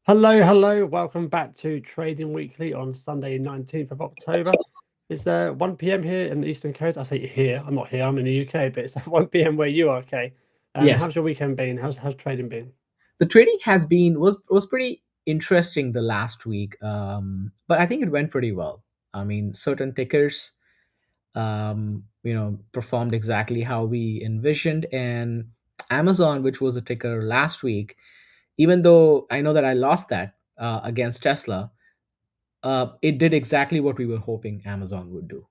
Hello. Welcome back to Trading Weekly on Sunday, 19th of October. It's 1 p.m. here in the Eastern Coast. I say here, I'm not here, I'm in the UK, but it's 1 p.m. where you are, Kaye. Yes, How's your weekend been? How's trading been? the trading was pretty interesting the last week, but I think it went pretty well. I mean, certain tickers, performed exactly how we envisioned, and Amazon, which was a ticker last week, even though I know that I lost that against Tesla, it did exactly what we were hoping Amazon would do.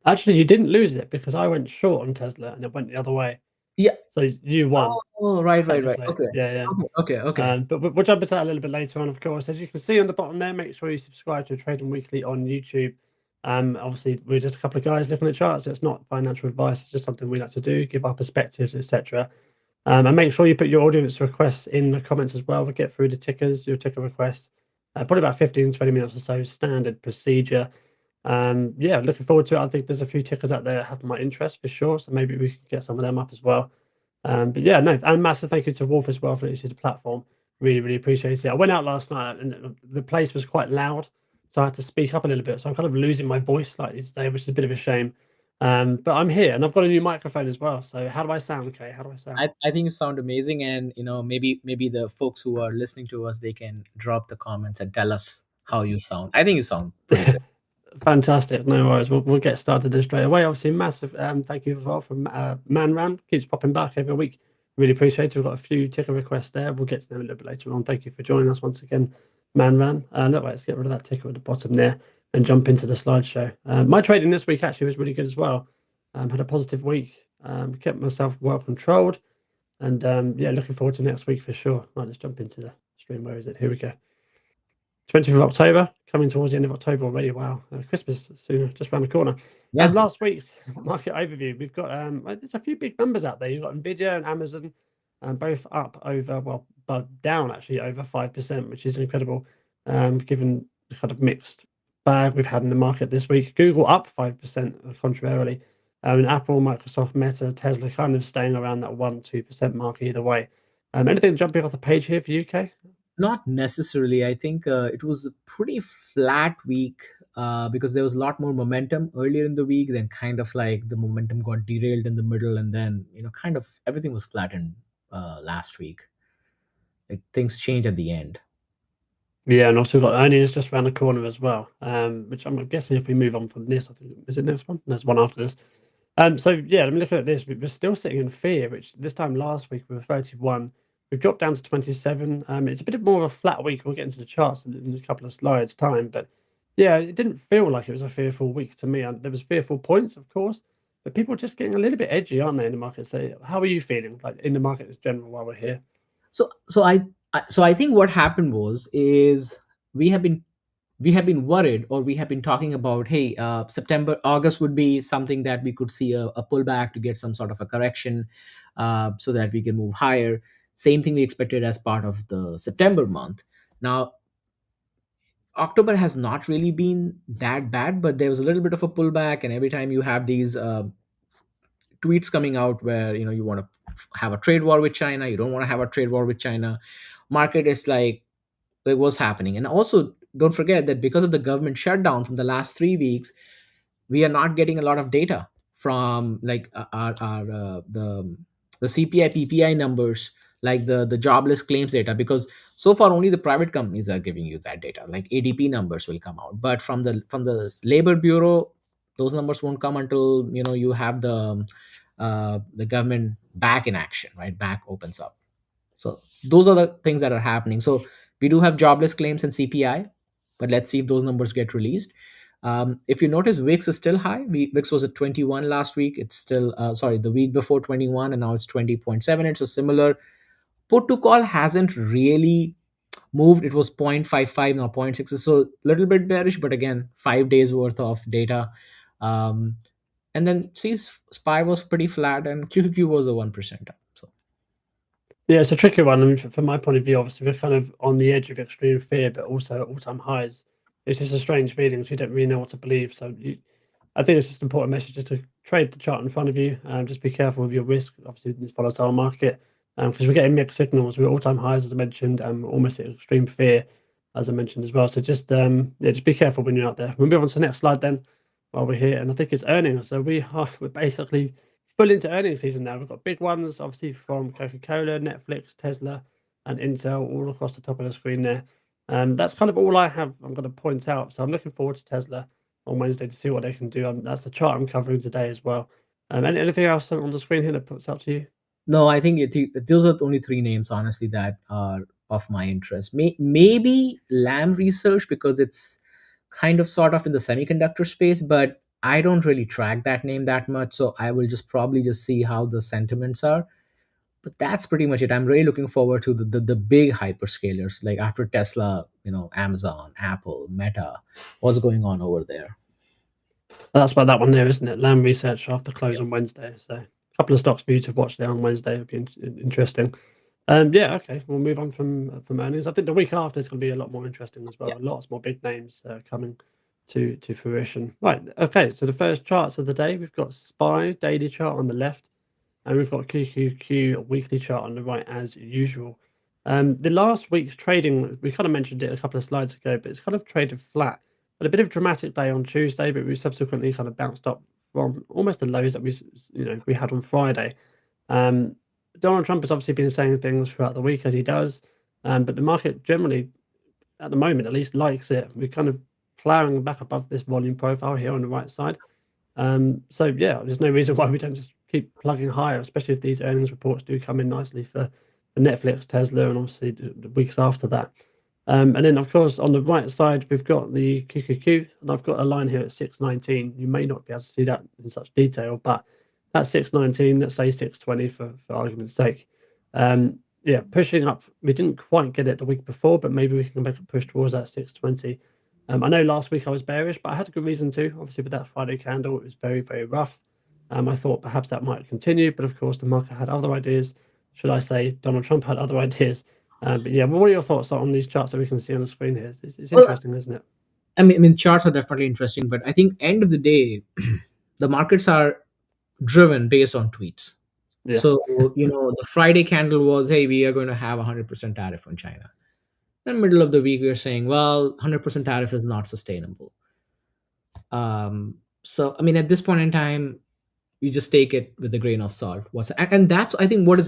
Actually, you didn't lose it because I went short on Tesla and it went the other way. Yeah. So you won, Oh, right. technically. Okay. Yeah. Okay. But we'll jump into that a little bit later on, of course. As you can see on the bottom there, make sure you subscribe to Trading Weekly on YouTube. Obviously, we're just a couple of guys looking at charts. It's not financial advice. It's just something we like to do, give our perspectives, etc. And make sure you put your audience requests in the comments as well. We'll get through the tickers, your ticker requests. Probably about 15, 20 minutes or so, standard procedure. Yeah, looking forward to it. I think there's a few tickers out there that have my interest for sure. So maybe we can get some of them up as well. But yeah, no, and massive thank you to Wolf as well for introducing the platform. Really appreciate it. I went out last night and the place was quite loud, so I had to speak up a little bit. So I'm kind of losing my voice slightly today, which is a bit of a shame. But I'm here and I've got a new microphone as well. So how do I sound, Kay? How do I sound? I think you sound amazing, and maybe the folks who are listening to us, they can drop the comments and tell us how you sound. I think you sound pretty good. Fantastic. No worries. We'll get started then straight away. Obviously, massive thank you as well from Man keeps popping back every week. Really appreciate it. We've got a few ticker requests there. We'll get to them a little bit later on. Thank you for joining us once again, Man. Look, let's get rid of that ticker at the bottom there and jump into the slideshow. My trading this week actually was really good as well. Had a positive week. Kept myself well controlled, and yeah, looking forward to next week for sure. Right, let's jump into the stream. Where is it? Here we go. 20th of October, coming towards the end of October already. Wow, Christmas soon, just around the corner. Yeah. Last week's market overview, we've got there's a few big numbers out there. You've got Nvidia and Amazon, both up over but down actually over 5%, which is incredible, given the kind of mixed bag we've had in the market this week. Google up 5%, contrarily, and Apple, Microsoft, Meta, Tesla kind of staying around that 1-2% mark either way. Anything jumping off the page here for UK? Not necessarily. I think it was a pretty flat week because there was a lot more momentum earlier in the week. Then kind of like the momentum got derailed in the middle, and then kind of everything was flattened last week. Like things changed at the end. Yeah, and also we've got earnings just around the corner as well. Which I'm guessing if we move on from this, I think is it next one? There's one after this. So yeah, let me look at this. We're still sitting in fear, which this time last week we were 31. We've dropped down to 27. It's a bit more of a flat week. We'll get into the charts in a couple of slides time, but yeah, it didn't feel like it was a fearful week to me. There was fearful points, of course, but people are just getting a little bit edgy, aren't they, in the market? So how are you feeling, like in the market in general, while we're here? So I think what happened is we have been we have been worried, or we have been talking about, hey, September, August would be something that we could see a pullback to get some sort of a correction, so that we can move higher. Same thing we expected as part of the September month. Now October has not really been that bad, but there was a little bit of a pullback, and every time you have these tweets coming out where you want to have a trade war with China, you don't want to have a trade war with China, market is like what's happening. And also, don't forget that because of the government shutdown from the last 3 weeks, we are not getting a lot of data from like our the CPI PPI numbers, like the jobless claims data, because so far only the private companies are giving you that data. Like ADP numbers will come out, but from the labor bureau, those numbers won't come until you have the government back in action, right? Back opens up. So those are the things that are happening. So we do have jobless claims and CPI, but let's see if those numbers get released. If you notice, VIX is still high. VIX was at 21 last week. It's still, sorry, the week before 21, and now it's 20.7. It's a similar. Put to call hasn't really moved. It was 0.55, now 0.6. So a little bit bearish, but again, 5 days worth of data. Um, and then see, SPY was pretty flat, and QQQ was a 1% up. So Yeah, it's a tricky one. I mean, from my point of view, obviously, we're kind of on the edge of extreme fear, but also at all-time highs. It's just a strange feeling. So you don't really know what to believe. I think it's just an important message just to trade the chart in front of you. Just be careful with your risk. Obviously, in this volatile market, because we're getting mixed signals. We're all-time highs, as I mentioned, and almost at extreme fear, as I mentioned as well. So just yeah, just be careful when you're out there. We'll move on to the next slide then while we're here, and I think it's earnings. So we're basically full into earnings season now. We've got big ones, obviously from Coca-Cola, Netflix, Tesla, and Intel, all across the top of the screen there. That's kind of all I have. I'm going to point out. So I'm looking forward to Tesla on Wednesday to see what they can do. That's the chart I'm covering today as well. Anything else on the screen here that puts up to you? No, I think those are the only three names, honestly, that are of my interest. Maybe Lam Research, because it's kind of sort of in the semiconductor space, but I don't really track that name that much, so I will just probably just see how the sentiments are. But that's pretty much it. I'm really looking forward to the big hyperscalers, like after Tesla, Amazon, Apple, Meta. What's going on over there? That's about that one there, isn't it? Lamb Research after close on Wednesday. So a couple of stocks for you to watch there on Wednesday. It'd be interesting. Yeah, okay. We'll move on from earnings. I think the week after is going to be a lot more interesting as well. Yeah. Lots more big names coming to fruition. Right. Okay. So the first charts of the day, we've got SPY daily chart on the left, and we've got QQQ weekly chart on the right as usual. The last week's trading, we kind of mentioned it a couple of slides ago, but it's kind of traded flat. But a bit of a dramatic day on Tuesday, but we subsequently kind of bounced up from almost the lows that we had on Friday. Um, Donald Trump has obviously been saying things throughout the week as he does, but the market generally, at the moment at least, likes it. We're kind of ploughing back above this volume profile here on the right side. So yeah, there's no reason why we don't just keep plugging higher, especially if these earnings reports do come in nicely for Netflix, Tesla, and obviously the weeks after that. And then, of course, on the right side, we've got the QQQ, and I've got a line here at 619. You may not be able to see that in such detail, but at 619, let's say 620 for argument's sake. Yeah, pushing up. We didn't quite get it the week before, but maybe we can make a push towards that 620. I know last week I was bearish, but I had a good reason to. Obviously, with that Friday candle, it was very, very rough. I thought perhaps that might continue, but of course, the market had other ideas. Should I say Donald Trump had other ideas? But yeah, what are your thoughts on these charts that we can see on the screen here? It's Well, interesting, isn't it? I mean, charts are definitely interesting, but I think end of the day, the markets are driven based on tweets. Yeah. So, the Friday candle was, hey, we are going to have 100% tariff on China. In the middle of the week, we are saying, well, 100% tariff is not sustainable. So, I mean, at this point in time, you just take it with a grain of salt. And that's, I think, what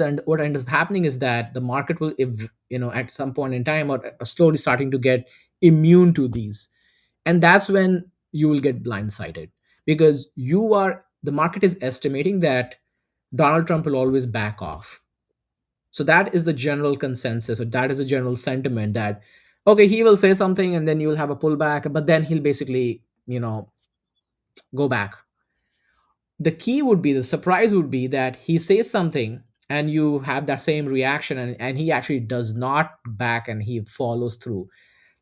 ends up happening is that the market will, if at some point in time, or slowly starting to get immune to these, and that's when you will get blindsided, because the market is estimating that Donald Trump will always back off. So that is the general consensus, or that is the general sentiment, that okay, he will say something and then you will have a pullback, but then he'll basically go back. The surprise would be that he says something and you have that same reaction, and he actually does not back and he follows through.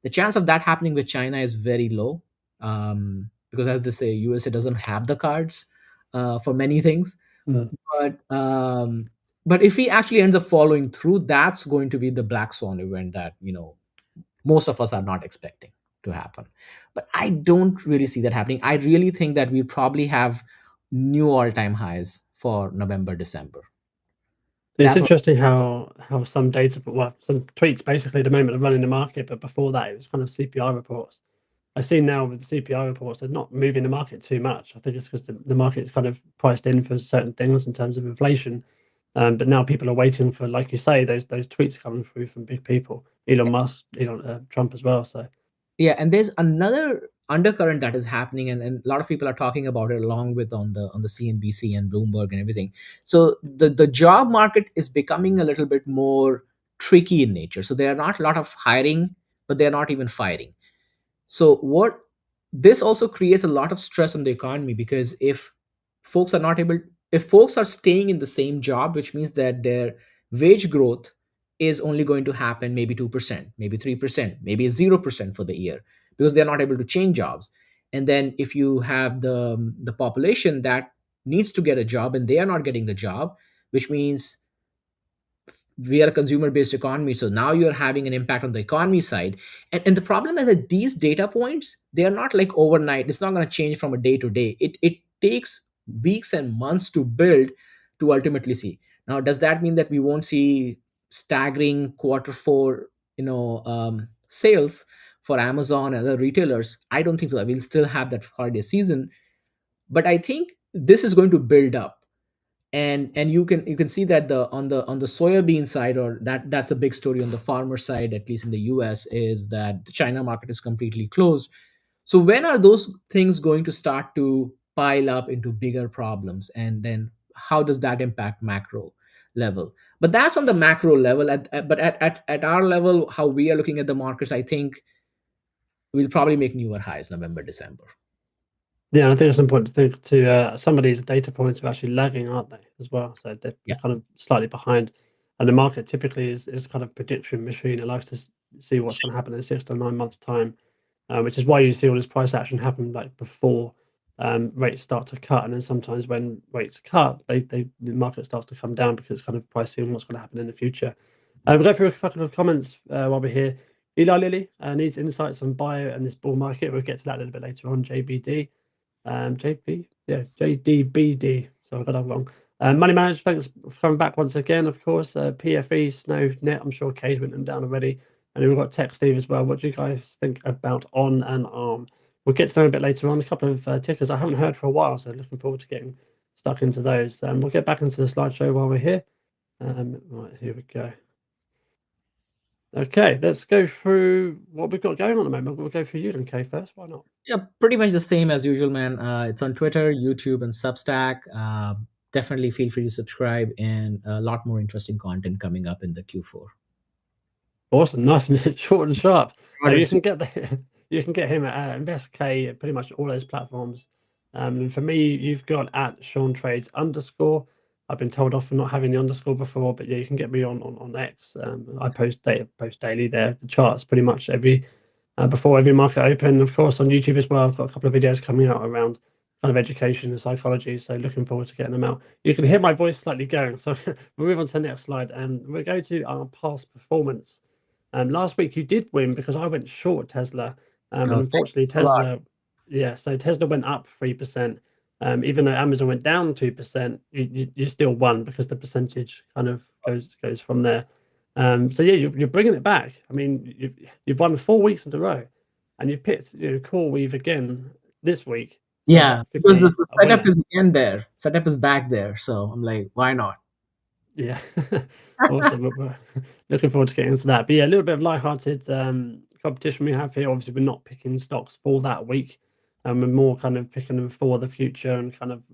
The chance of that happening with China is very low, because, as they say, USA doesn't have the cards for many things. Mm. But if he actually ends up following through, that's going to be the black swan event that most of us are not expecting to happen. But I don't really see that happening. I really think that we probably have new all-time highs for November, December. It's That's what. interesting how some data, well, some tweets basically at the moment are running the market, but before that it was kind of CPI reports. I see now with the CPI reports, they're not moving the market too much. I think it's because the market is kind of priced in for certain things in terms of inflation. But now people are waiting for, like you say, those tweets coming through from big people, Elon Musk, Trump as well. So Yeah, and there's another undercurrent that is happening, and a lot of people are talking about it, along with on the CNBC and Bloomberg and everything. So the job market is becoming a little bit more tricky in nature. So there are not a lot of hiring, but they're not even firing. So what this also creates a lot of stress on the economy, because folks are not able if folks are staying in the same job, which means that their wage growth is only going to happen maybe 2%, maybe 3%, maybe 0% for the year, because they're not able to change jobs. And then if you have the population that needs to get a job and they are not getting the job, which means we are a consumer based economy, so now you're having an impact on the economy side. And the problem is that these data points, they are not like overnight. It's not going to change from a day to day. It takes weeks and months to build, to ultimately see. Now, does that mean that we won't see staggering quarter four, sales for Amazon and other retailers? I don't think so. We'll still have that holiday season, but I think this is going to build up. And you can see that the soybean side, or that's a big story on the farmer side, at least in the US, is that the China market is completely closed. So when are those things going to start to pile up into bigger problems, and then how does that impact macro level? But that's on the macro level. But at our level, how we are looking at the markets, I think we'll probably make newer highs November, December. Yeah, and I think it's important to think to some of these data points are actually lagging, aren't they, as well? So they're Yeah. kind of slightly behind. And the market typically is kind of prediction machine. It likes to see what's going to happen in 6 to 9 months' time, which is why you see all this price action happen like before rates start to cut. And then sometimes when rates cut, the market starts to come down because it's kind of pricing what's going to happen in the future. We'll go through a couple of comments while we're here. Eli Lilly needs insights on bio and this bull market. We'll get to that a little bit later on. JBD. JP, yeah, JDBD. So I got that wrong. Money Manager, thanks for coming back once again, of course. PFE, Snow, Net, I'm sure Kaye's written them down already. And then we've got Tech Steve as well. What do you guys think about On and Arm? We'll get to know a bit later on. A couple of tickers I haven't heard for a while, so looking forward to getting stuck into those. We'll get back into the slideshow while we're here. Right, here we go. Okay, let's go through what we've got going on at the moment. We'll go through you then, Kay, first. Why not? Yeah, pretty much the same as usual, man. It's on Twitter, YouTube, and Substack. Definitely feel free to subscribe, and a lot more interesting content coming up in the Q4. Awesome, nice and short and sharp. Short and You can sweet. get you can get him at InvestK at pretty much all those platforms. And for me, you've got at Shaun Trades _. I've been told off for not having the underscore before, but yeah, you can get me on X. I post daily there. The charts pretty much every before every market open. Of course, on YouTube as well. I've got a couple of videos coming out around kind of education and psychology. So looking forward to getting them out. You can hear my voice slightly going. So we'll move on to the next slide, and we'll go to our past performance. Last week you did win because I went short Tesla, and Oh, thank unfortunately you a lot. Tesla, yeah, so Tesla went up 3%. Even though Amazon went down 2%, you still won because the percentage kind of goes from there. So yeah, you're bringing it back. I mean, you've won 4 weeks in a row, and you've picked CRWV again this week. So Yeah, that could because be the a setup winner. is again there. Setup is back there. So I'm like, why not? Yeah, awesome. We're looking forward to getting into that. But yeah, a little bit of light-hearted competition we have here. Obviously, we're not picking stocks for that week, and we're more kind of picking them for the future and kind of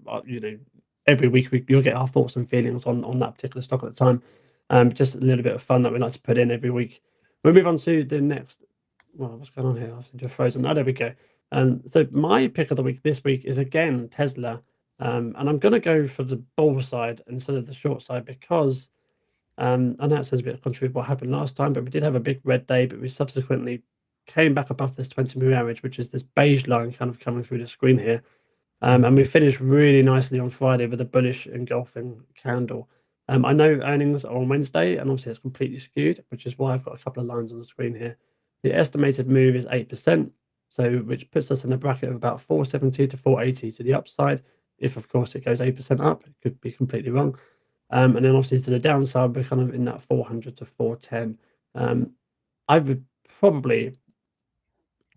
every week you'll get our thoughts and feelings on that particular stock at the time. Just a little bit of fun that we like to put in every week. We'll move on to the next. Well, what's going on here? I've just frozen. Oh, there we go. So my pick of the week this week is again Tesla. And I'm going to go for the bull side instead of the short side because I know it sounds a bit contrary to what happened last time, but we did have a big red day, but we subsequently came back above this 20 moving average, which is this beige line kind of coming through the screen here. And we finished really nicely on Friday with a bullish engulfing candle. I know earnings are on Wednesday, and obviously it's completely skewed, which is why I've got a couple of lines on the screen here. The estimated move is 8%, so which puts us in a bracket of about 470 to 480 to the upside. If, of course, it goes 8% up, it could be completely wrong. And then obviously to the downside, we're kind of in that 400 to 410. I would probably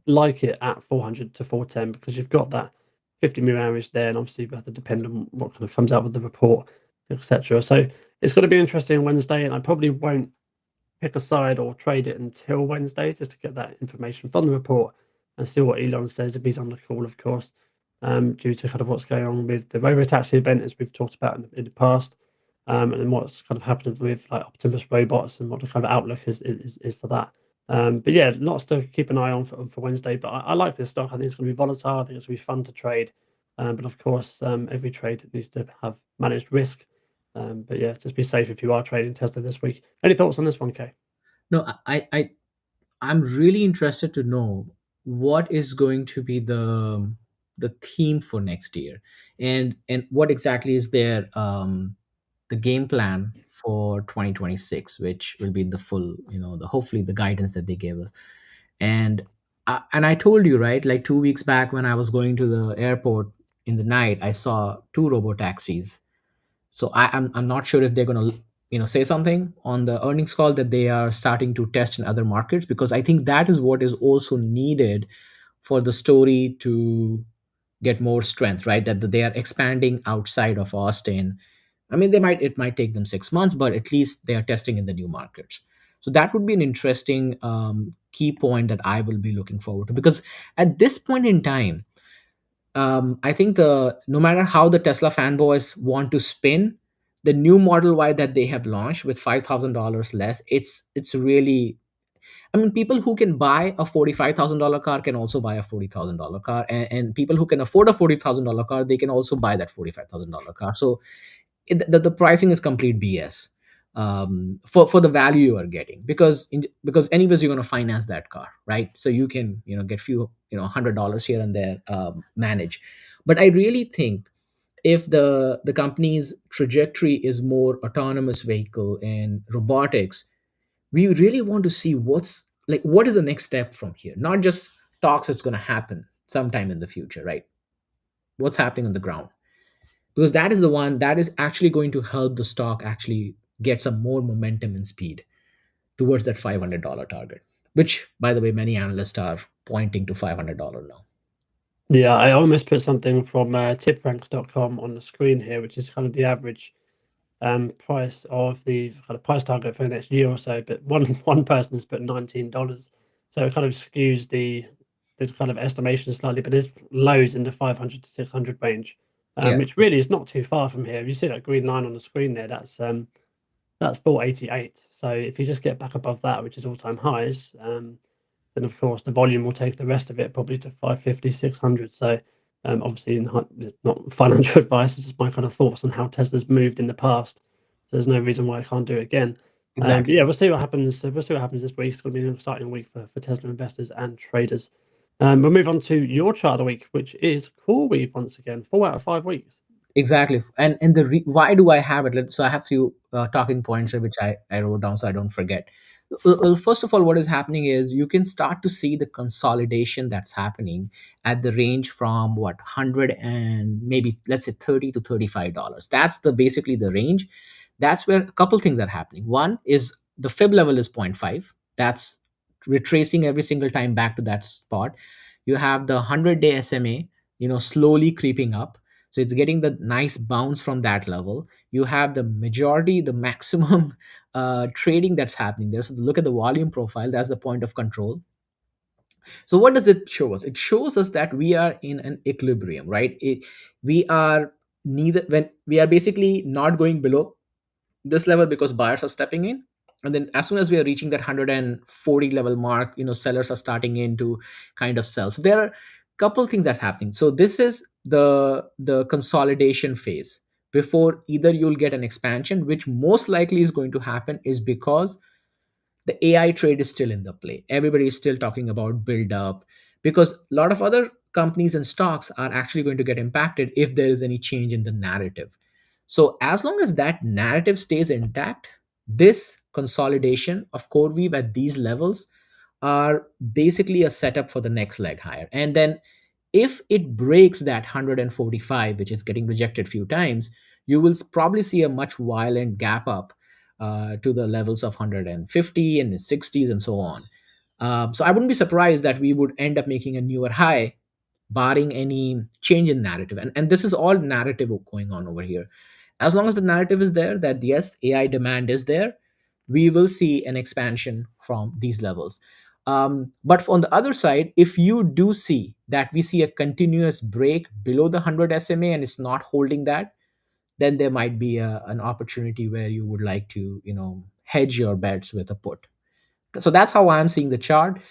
like it at 400 to 410 because you've got that 50 moving average there, and obviously you have to depend on what kind of comes out with the report, etc. So it's going to be interesting on Wednesday, and I probably won't pick a side or trade it until Wednesday just to get that information from the report and see what Elon says if he's on the call, of course, due to kind of what's going on with the robotaxi event as we've talked about in the past, and then what's kind of happened with like Optimus robots and what the kind of outlook is for that. But yeah, lots to keep an eye on for Wednesday. But I like this stock. I think it's going to be volatile. I think it's going to be fun to trade. But of course, every trade needs to have managed risk. But yeah, just be safe if you are trading Tesla this week. Any thoughts on this one, Kay? No, I'm really interested to know what is going to be the theme for next year, and what exactly is their the game plan for 2026, which will be the full, the hopefully the guidance that they gave us. And I told you, right, like 2 weeks back when I was going to the airport in the night, I saw two robo taxis, So I'm not sure if they're going to say something on the earnings call that they are starting to test in other markets, because I think that is what is also needed for the story to get more strength, right? That they are expanding outside of Austin. I mean, it might take them 6 months, but at least they are testing in the new markets. So that would be an interesting key point that I will be looking forward to, because at this point in time, I think the no matter how the Tesla fanboys want to spin the new Model Y that they have launched with $5,000 less, it's really, I mean, people who can buy a $45,000 car can also buy a $40,000 car, and people who can afford a $40,000 car, they can also buy that $45,000 car. So the pricing is complete BS for the value you are getting, because anyways you're going to finance that car, right? So you can get few $100 here and there, manage. But I really think if the company's trajectory is more autonomous vehicle and robotics, we really want to see what is the next step from here, not just talks it's going to happen sometime in the future, right? What's happening on the ground, because that is the one that is actually going to help the stock actually get some more momentum and speed towards that $500 target, which, by the way, many analysts are pointing to $500 now. Yeah, I almost put something from tipranks.com on the screen here, which is kind of the average price of the kind of price target for the next year or so. But one person has put $19, so it kind of skews the kind of estimation slightly. But there's lows in the 500 to 600 range, Yeah, which really is not too far from here. You see that green line on the screen there? That's 488. So if you just get back above that, which is all-time highs, then of course the volume will take the rest of it probably to 550, 600. So obviously not financial advice, it's just my kind of thoughts on how Tesla's moved in the past. So there's no reason why I can't do it again. exactly. Yeah, we'll see what happens. We'll see what happens this week. It's going to be an exciting week for Tesla investors and traders. We'll move on to your chart of the week, which is CRWV once again, 4 out of 5 weeks. Exactly. And why do I have it? So I have few talking points here which I wrote down so I don't forget. Well, first of all, what is happening is you can start to see the consolidation that's happening at the range from what 100 and maybe let's say 30 to $35. That's the basically the range. That's where a couple things are happening. One is the fib level is zero point 0.5. That's retracing every single time back to that spot. You have the 100-day SMA, slowly creeping up, so it's getting the nice bounce from that level. You have the majority, the maximum trading that's happening there. So look at the volume profile. That's the point of control. So what does it show us? It shows us that we are in an equilibrium, right? We are neither when we are basically not going below this level because buyers are stepping in, and then as soon as we are reaching that 140 level mark, sellers are starting in to kind of sell. So there are a couple things that's happening. So this is the consolidation phase before either you'll get an expansion, which most likely is going to happen is because the AI trade is still in the play. Everybody is still talking about build up, because a lot of other companies and stocks are actually going to get impacted if there is any change in the narrative. So as long as that narrative stays intact, this consolidation of CoreWeave at these levels are basically a setup for the next leg higher. And then if it breaks that 145, which is getting rejected few times, you will probably see a much violent gap up to the levels of 150 and 60s and so on. So I wouldn't be surprised that we would end up making a newer high, barring any change in narrative. And this is all narrative going on over here. As long as the narrative is there that yes, AI demand is there, we will see an expansion from these levels. But on the other side, if you do see that we see a continuous break below the 100 SMA and it's not holding that, then there might be an opportunity where you would like to hedge your bets with a put. So that's how I'm seeing the chart.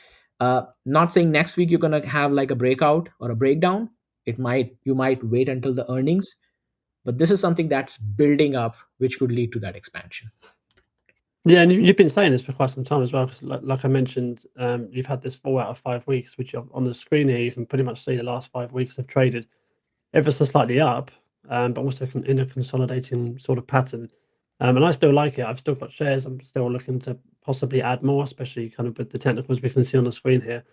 Not saying next week you're going to have like a breakout or a breakdown. You might wait until the earnings, but this is something that's building up which could lead to that expansion. Yeah, and you've been saying this for quite some time as well, because like I mentioned, you've had this 4 out of 5 weeks, which on the screen here you can pretty much see the last 5 weeks have traded ever so slightly up, but also in a consolidating sort of pattern. And I still like it. I've still got shares. I'm still looking to possibly add more, especially kind of with the technicals we can see on the screen here.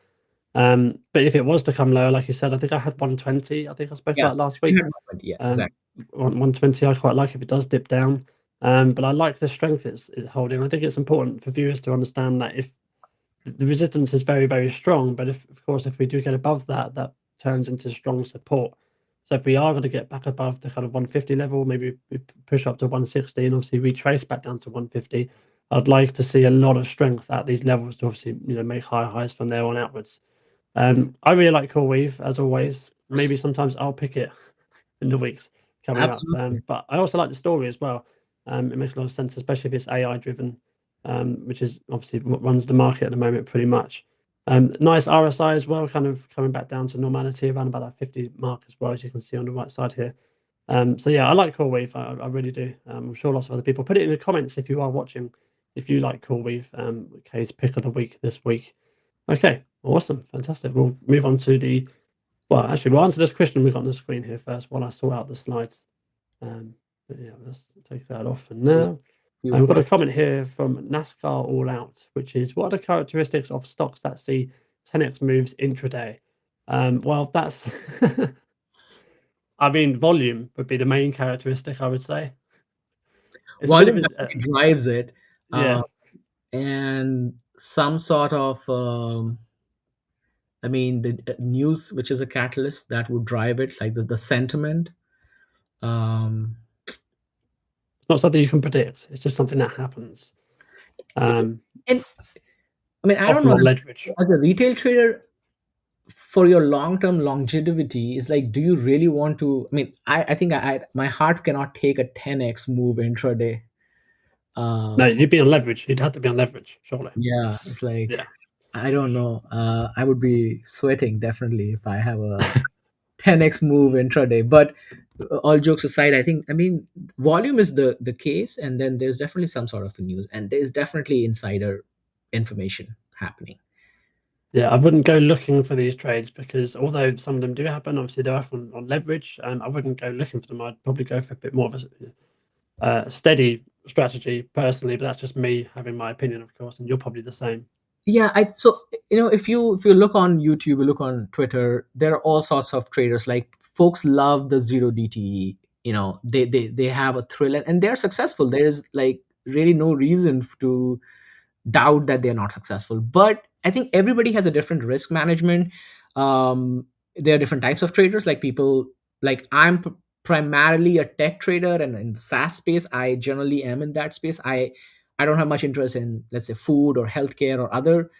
But if it was to come lower, like you said, I think I had 120. I think I spoke Yeah, about last week. yeah, exactly. on 120. I quite like if it does dip down, but I like the strength it's holding. I think it's important for viewers to understand that if the resistance is very, very strong, but if, of course, if we do get above that, that turns into strong support. So if we are going to get back above the kind of 150 level, maybe we push up to 160 and obviously retrace back down to 150, I'd like to see a lot of strength at these levels to obviously, make higher highs from there on outwards. I really like CoreWeave as always. Maybe sometimes I'll pick it in the weeks coming up. Absolutely. But I also like the story as well. It makes a lot of sense, especially if it's AI driven, which is obviously what runs the market at the moment pretty much. Nice RSI as well, kind of coming back down to normality around about that 50 mark as well, as you can see on the right side here. So yeah, I like CoreWeave. I really do. I'm sure lots of other people. Put it in the comments if you are watching, if you like CoreWeave. Kaye's pick of the week this week. Okay, awesome, fantastic. We'll move on to the. Well, actually, we'll answer this question we've got on the screen here first while I sort out the slides. But yeah, let's take that off for now. And we've got a comment here from NASCAR All Out, which is, what are the characteristics of stocks that see 10x moves intraday? Well, that's, I mean, volume would be the main characteristic, I would say. It's a bit of Volume his, definitely drives it, yeah, and some sort of I mean, the news, which is a catalyst that would drive it, like the sentiment. Um, it's not something you can predict. It's just something that happens. and I mean, I don't Often know, on leverage. as a retail trader, for your long-term longevity, is like, do you really want to? I mean, I think my heart cannot take a 10x move intraday. No, Um, you'd be on leverage. You'd have to be on leverage, surely. yeah, it's like, Yeah. I don't know. I would be sweating definitely if I have a 10x move intraday. But all jokes aside, I mean, volume is the case, and then there's definitely some sort of a news, and there's definitely insider information happening. Yeah, I wouldn't go looking for these trades because although some of them do happen, obviously they're often on leverage, and I wouldn't go looking for them. I'd probably go for a bit more of a steady strategy personally, but that's just me having my opinion, of course, and you're probably the same. Yeah, I so if you look on YouTube, you look on Twitter, there are all sorts of traders. Like, folks love the zero DTE. They have a thrill, and they're successful. There is like really no reason to doubt that they're not successful. But I think everybody has a different risk management. There are different types of traders. Like, people, like, primarily a tech trader, and in the SaaS space, I generally am in that space. I don't have much interest in, let's say, food or healthcare or other,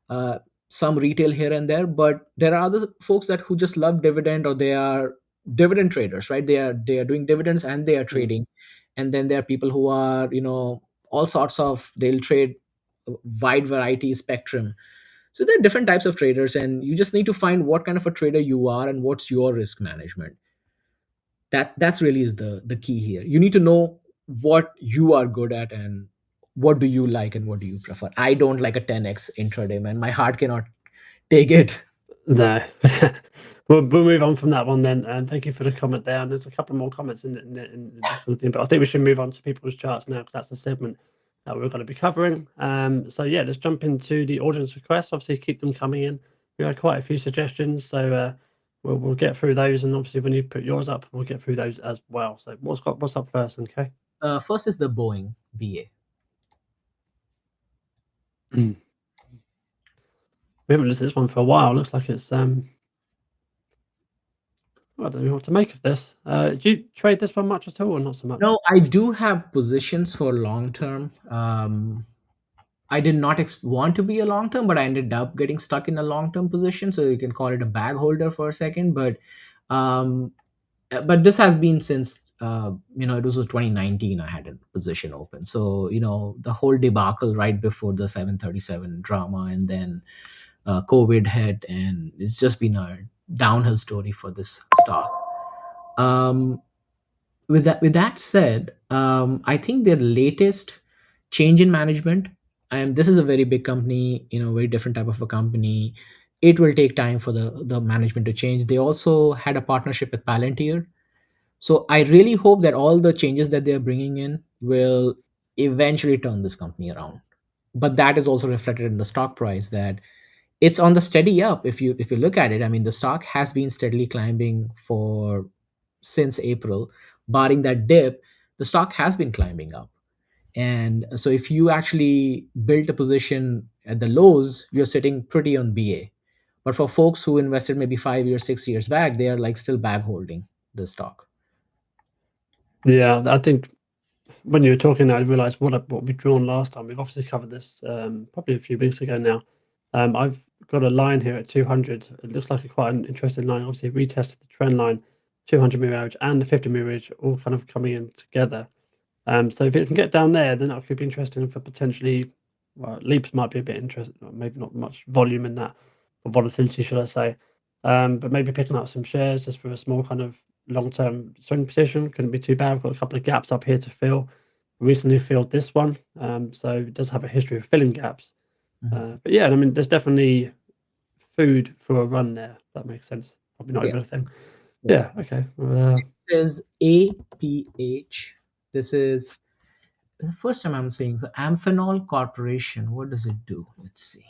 uh, some retail here and there. But there are other folks that who just love dividend, or they are dividend traders, right? They are doing dividends and they are Mm. trading. And then there are people who are, all sorts of, they'll trade wide variety spectrum. So there are different types of traders, and you just need to find what kind of a trader you are and what's your risk management. That's really is the key here. You need to know what you are good at, and what do you like and what do you prefer. I don't like a 10x intraday, man. My heart cannot take it. No. We'll move on from that one then. And thank you for the comment there. And there's a couple more comments in this sort of thing, but I think we should move on to people's charts now because that's the segment that we're going to be covering. So yeah, let's jump into the audience requests. Obviously, keep them coming in. We had quite a few suggestions, so we'll get through those. And obviously, when you put yours up, we'll get through those as well. So what's up first, okay? First is the Boeing BA. We haven't looked at this one for a while. Looks like it's I don't know what to make of this. Do you trade this one much at all, or not so much? No, I do have positions for long term. I did not want to be a long term, but I ended up getting stuck in a long term position. So you can call it a bag holder for a second. Um, but this has been since, it was 2019. I had a position open. So the whole debacle right before the 737 drama, and then COVID hit, and it's just been a downhill story for this stock. Um, with that said, I think their latest change in management, and this is a very big company, very different type of a company. It will take time for the management to change. They also had a partnership with Palantir, so I really hope that all the changes that they're bringing in will eventually turn this company around. But that is also reflected in the stock price, that it's on the steady up. If you look at it, I mean, the stock has been steadily climbing for since April, barring that dip, the stock has been climbing up. And so if you actually built a position at the lows, you're sitting pretty on BA. But for folks who invested maybe 5 years, 6 years back, they are like still bag holding the stock. Yeah, I think when you were talking, I realised what we'd drawn last time. We've obviously covered this probably a few weeks ago now. I've got a line here at 200. It looks like quite an interesting line. Obviously, we tested the trend line, 200 moving average, and the 50 moving average all kind of coming in together. So if it can get down there, then that could be interesting for potentially. Well, leaps might be a bit interesting. Maybe not much volume in that, or volatility, should I say? But maybe picking up some shares just for a small kind of long-term swing position couldn't be too bad. We've got a couple of gaps up here to fill. Recently filled this one, so it does have a history of filling gaps. But yeah, I mean, there's definitely food for a run there. If that makes sense. Probably not Yeah. even a thing. Yeah. Yeah. Okay. Well, Is APH. This is the first time I'm saying so. Amphenol Corporation. What does it do? Let's see.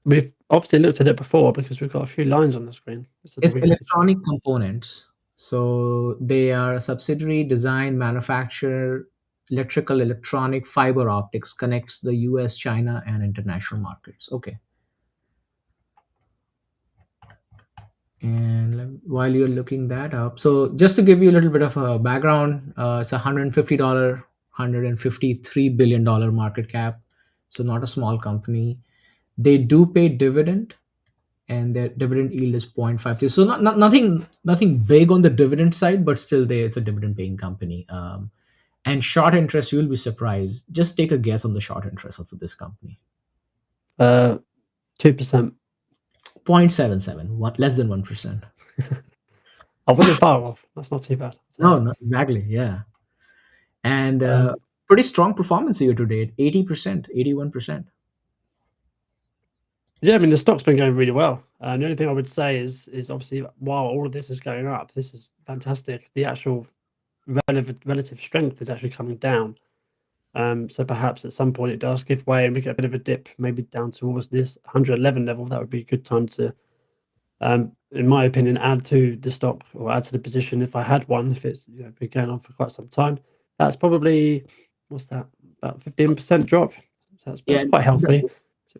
we've obviously looked at it before because we've got a few lines on the screen. This is the It's weekly chart. electronic components. So they are a subsidiary, design, manufacture, electrical, electronic, fiber optics, connects the US, China, and international markets. Okay. And while you're looking that up, so just to give you a little bit of a background, it's $150, $153 billion market cap. So not a small company. They do pay dividend, and their dividend yield is 0.53. So nothing big on the dividend side, but still it's a dividend paying company. And short interest, you'll be surprised. Just take a guess on the short interest of this company. 2%. 0.77, what, less than 1%. I wasn't far off. That's not too bad. No, exactly, yeah. And pretty strong performance year to date, 80%, 81%. Yeah, I mean the stock's been going really well. The only thing I would say is obviously while all of this is going up, this is fantastic. The actual relative strength is actually coming down. So perhaps at some point it does give way and we get a bit of a dip, maybe down towards this 111 level. That would be a good time to, in my opinion, add to the stock or add to the position if I had one. If it's been going on for quite some time, that's probably what's that, about 15% drop. So that's quite healthy.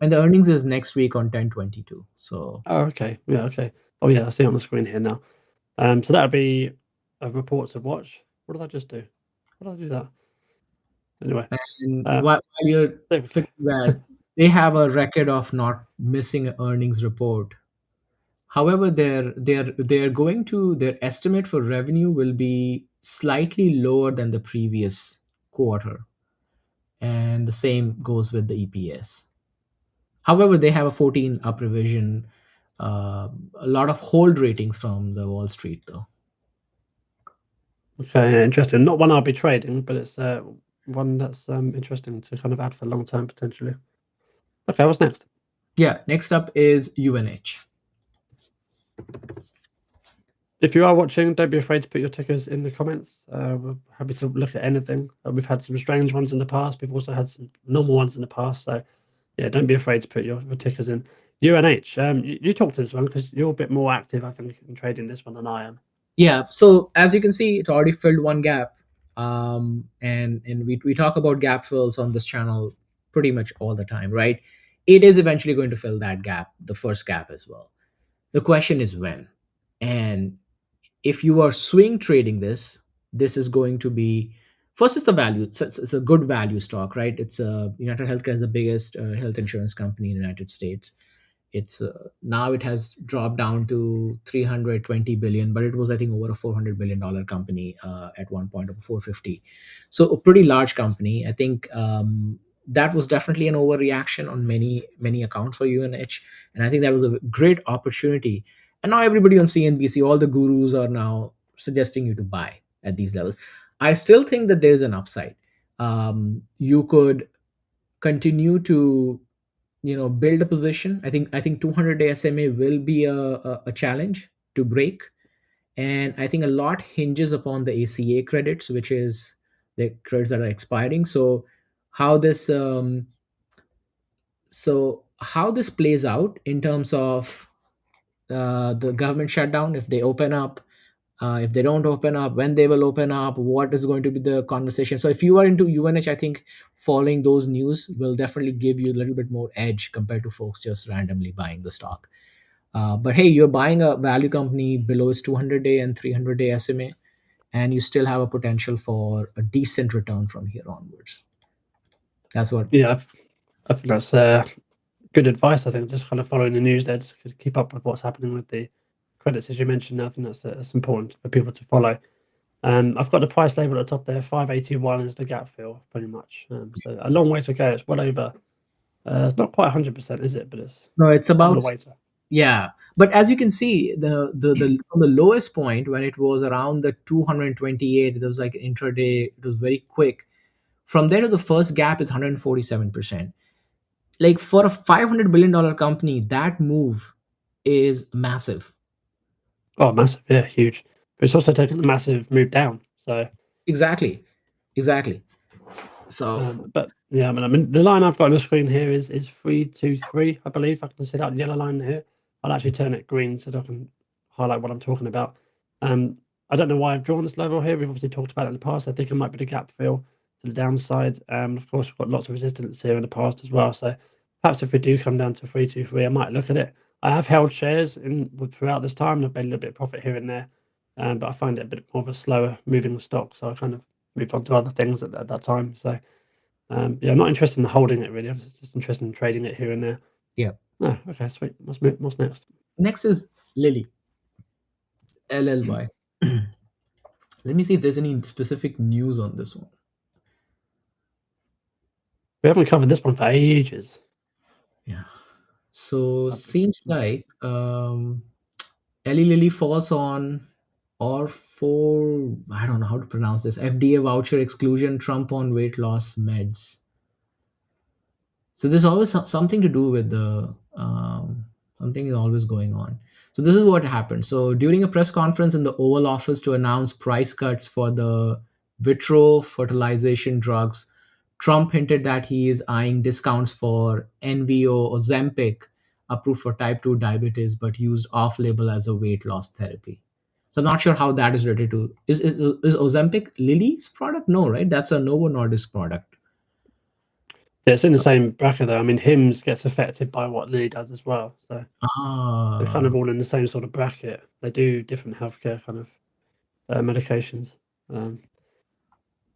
And the earnings is next week on 10/22. So Oh, okay. Yeah, okay. Oh, yeah, I see it on the screen here now. So that would be a report to watch. What did I just do? What did I do that? Anyway, and while you're fixing that, they have a record of not missing an earnings report. However, they're going to, their estimate for revenue will be slightly lower than the previous quarter, and the same goes with the EPS. However, they have a 14 up revision, a lot of hold ratings from the Wall Street though. Okay, yeah, interesting. Not one I'll be trading, but it's one that's interesting to kind of add for long term potentially. Okay, what's next? Yeah, next up is UNH. If you are watching, don't be afraid to put your tickers in the comments. We're happy to look at anything. We've had some strange ones in the past. We've also had some normal ones in the past. So, yeah, don't be afraid to put your tickers in. UNH, you talked to this one because you're a bit more active, I think, in trading this one than I am. Yeah, so as you can see, it already filled one gap. And we talk about gap fills on this channel pretty much all the time, right? It is eventually going to fill that gap, the first gap as well. The question is when. And if you are swing trading this is going to be, first, it's a value, it's a good value stock, right? It's United Healthcare is the biggest health insurance company in the United States. It's now it has dropped down to 320 billion, but it was, I think, over a 400 billion dollar company at one point, of 450. So a pretty large company. I think that was definitely an overreaction on many accounts for UNH, and I think that was a great opportunity. And now everybody on CNBC, all the gurus are now suggesting you to buy at these levels. I still think that there's an upside. You could continue to build a position. I think 200-day SMA will be a challenge to break, and I think a lot hinges upon the ACA credits, which is the credits that are expiring. So how this plays out in terms of the government shutdown, if they open up, if they don't open up, when they will open up, what is going to be the conversation. So if you are into UNH, I think following those news will definitely give you a little bit more edge compared to folks just randomly buying the stock. But hey, you're buying a value company below its 200-day and 300-day SMA, and you still have a potential for a decent return from here onwards. That's what. Yeah, I think that's good advice. I think just kind of following the news there to keep up with what's happening with the credits, as you mentioned. I think that's important for people to follow. I've got the price label at the top there. 581 is the gap fill, pretty much. So a long way to go. It's well over. It's not quite 100%, is it? But it's No, it's on about, the way to. yeah. But as you can see, the from the lowest point when it was around the 228, it was like intraday. It was very quick. From there to the first gap is 147%. Like for a $500 billion company, that move is massive. Oh, massive. Yeah, huge. But it's also taken a massive move down. So, Exactly. So but yeah, I mean, the line I've got on the screen here is 323, I believe. I can see that yellow line here. I'll actually turn it green so that I can highlight what I'm talking about. I don't know why I've drawn this level here. We've obviously talked about it in the past. I think it might be the gap fill to the downside. Of course, we've got lots of resistance here in the past as well. So perhaps if we do come down to 323, I might look at it. I have held shares throughout this time. I've made a little bit of profit here and there, but I find it a bit more of a slower moving stock. So I kind of moved on to other things at that time. So yeah, I'm not interested in holding it really. I'm just interested in trading it here and there. yeah. No, okay, sweet. What's next? Next is Lily. LLY. Let me see if there's any specific news on this one. We haven't covered this one for ages. Yeah. So Lovely. seems like Eli Lilly falls on or for, I don't know how to pronounce this, FDA voucher exclusion, Trump on weight loss meds. So there's always something to do with the something is always going on. So this is what happened. So during a press conference in the Oval Office to announce price cuts for the vitro fertilization drugs, Trump hinted that he is eyeing discounts for NVO Ozempic, approved for type 2 diabetes but used off-label as a weight loss therapy. So I'm not sure how that is related to. Is Ozempic Lilly's product? No, right? That's a Novo Nordisk product. Yeah, it's in the same bracket though. I mean, Hims gets affected by what Lilly does as well. So they're kind of all in the same sort of bracket. They do different healthcare kind of medications.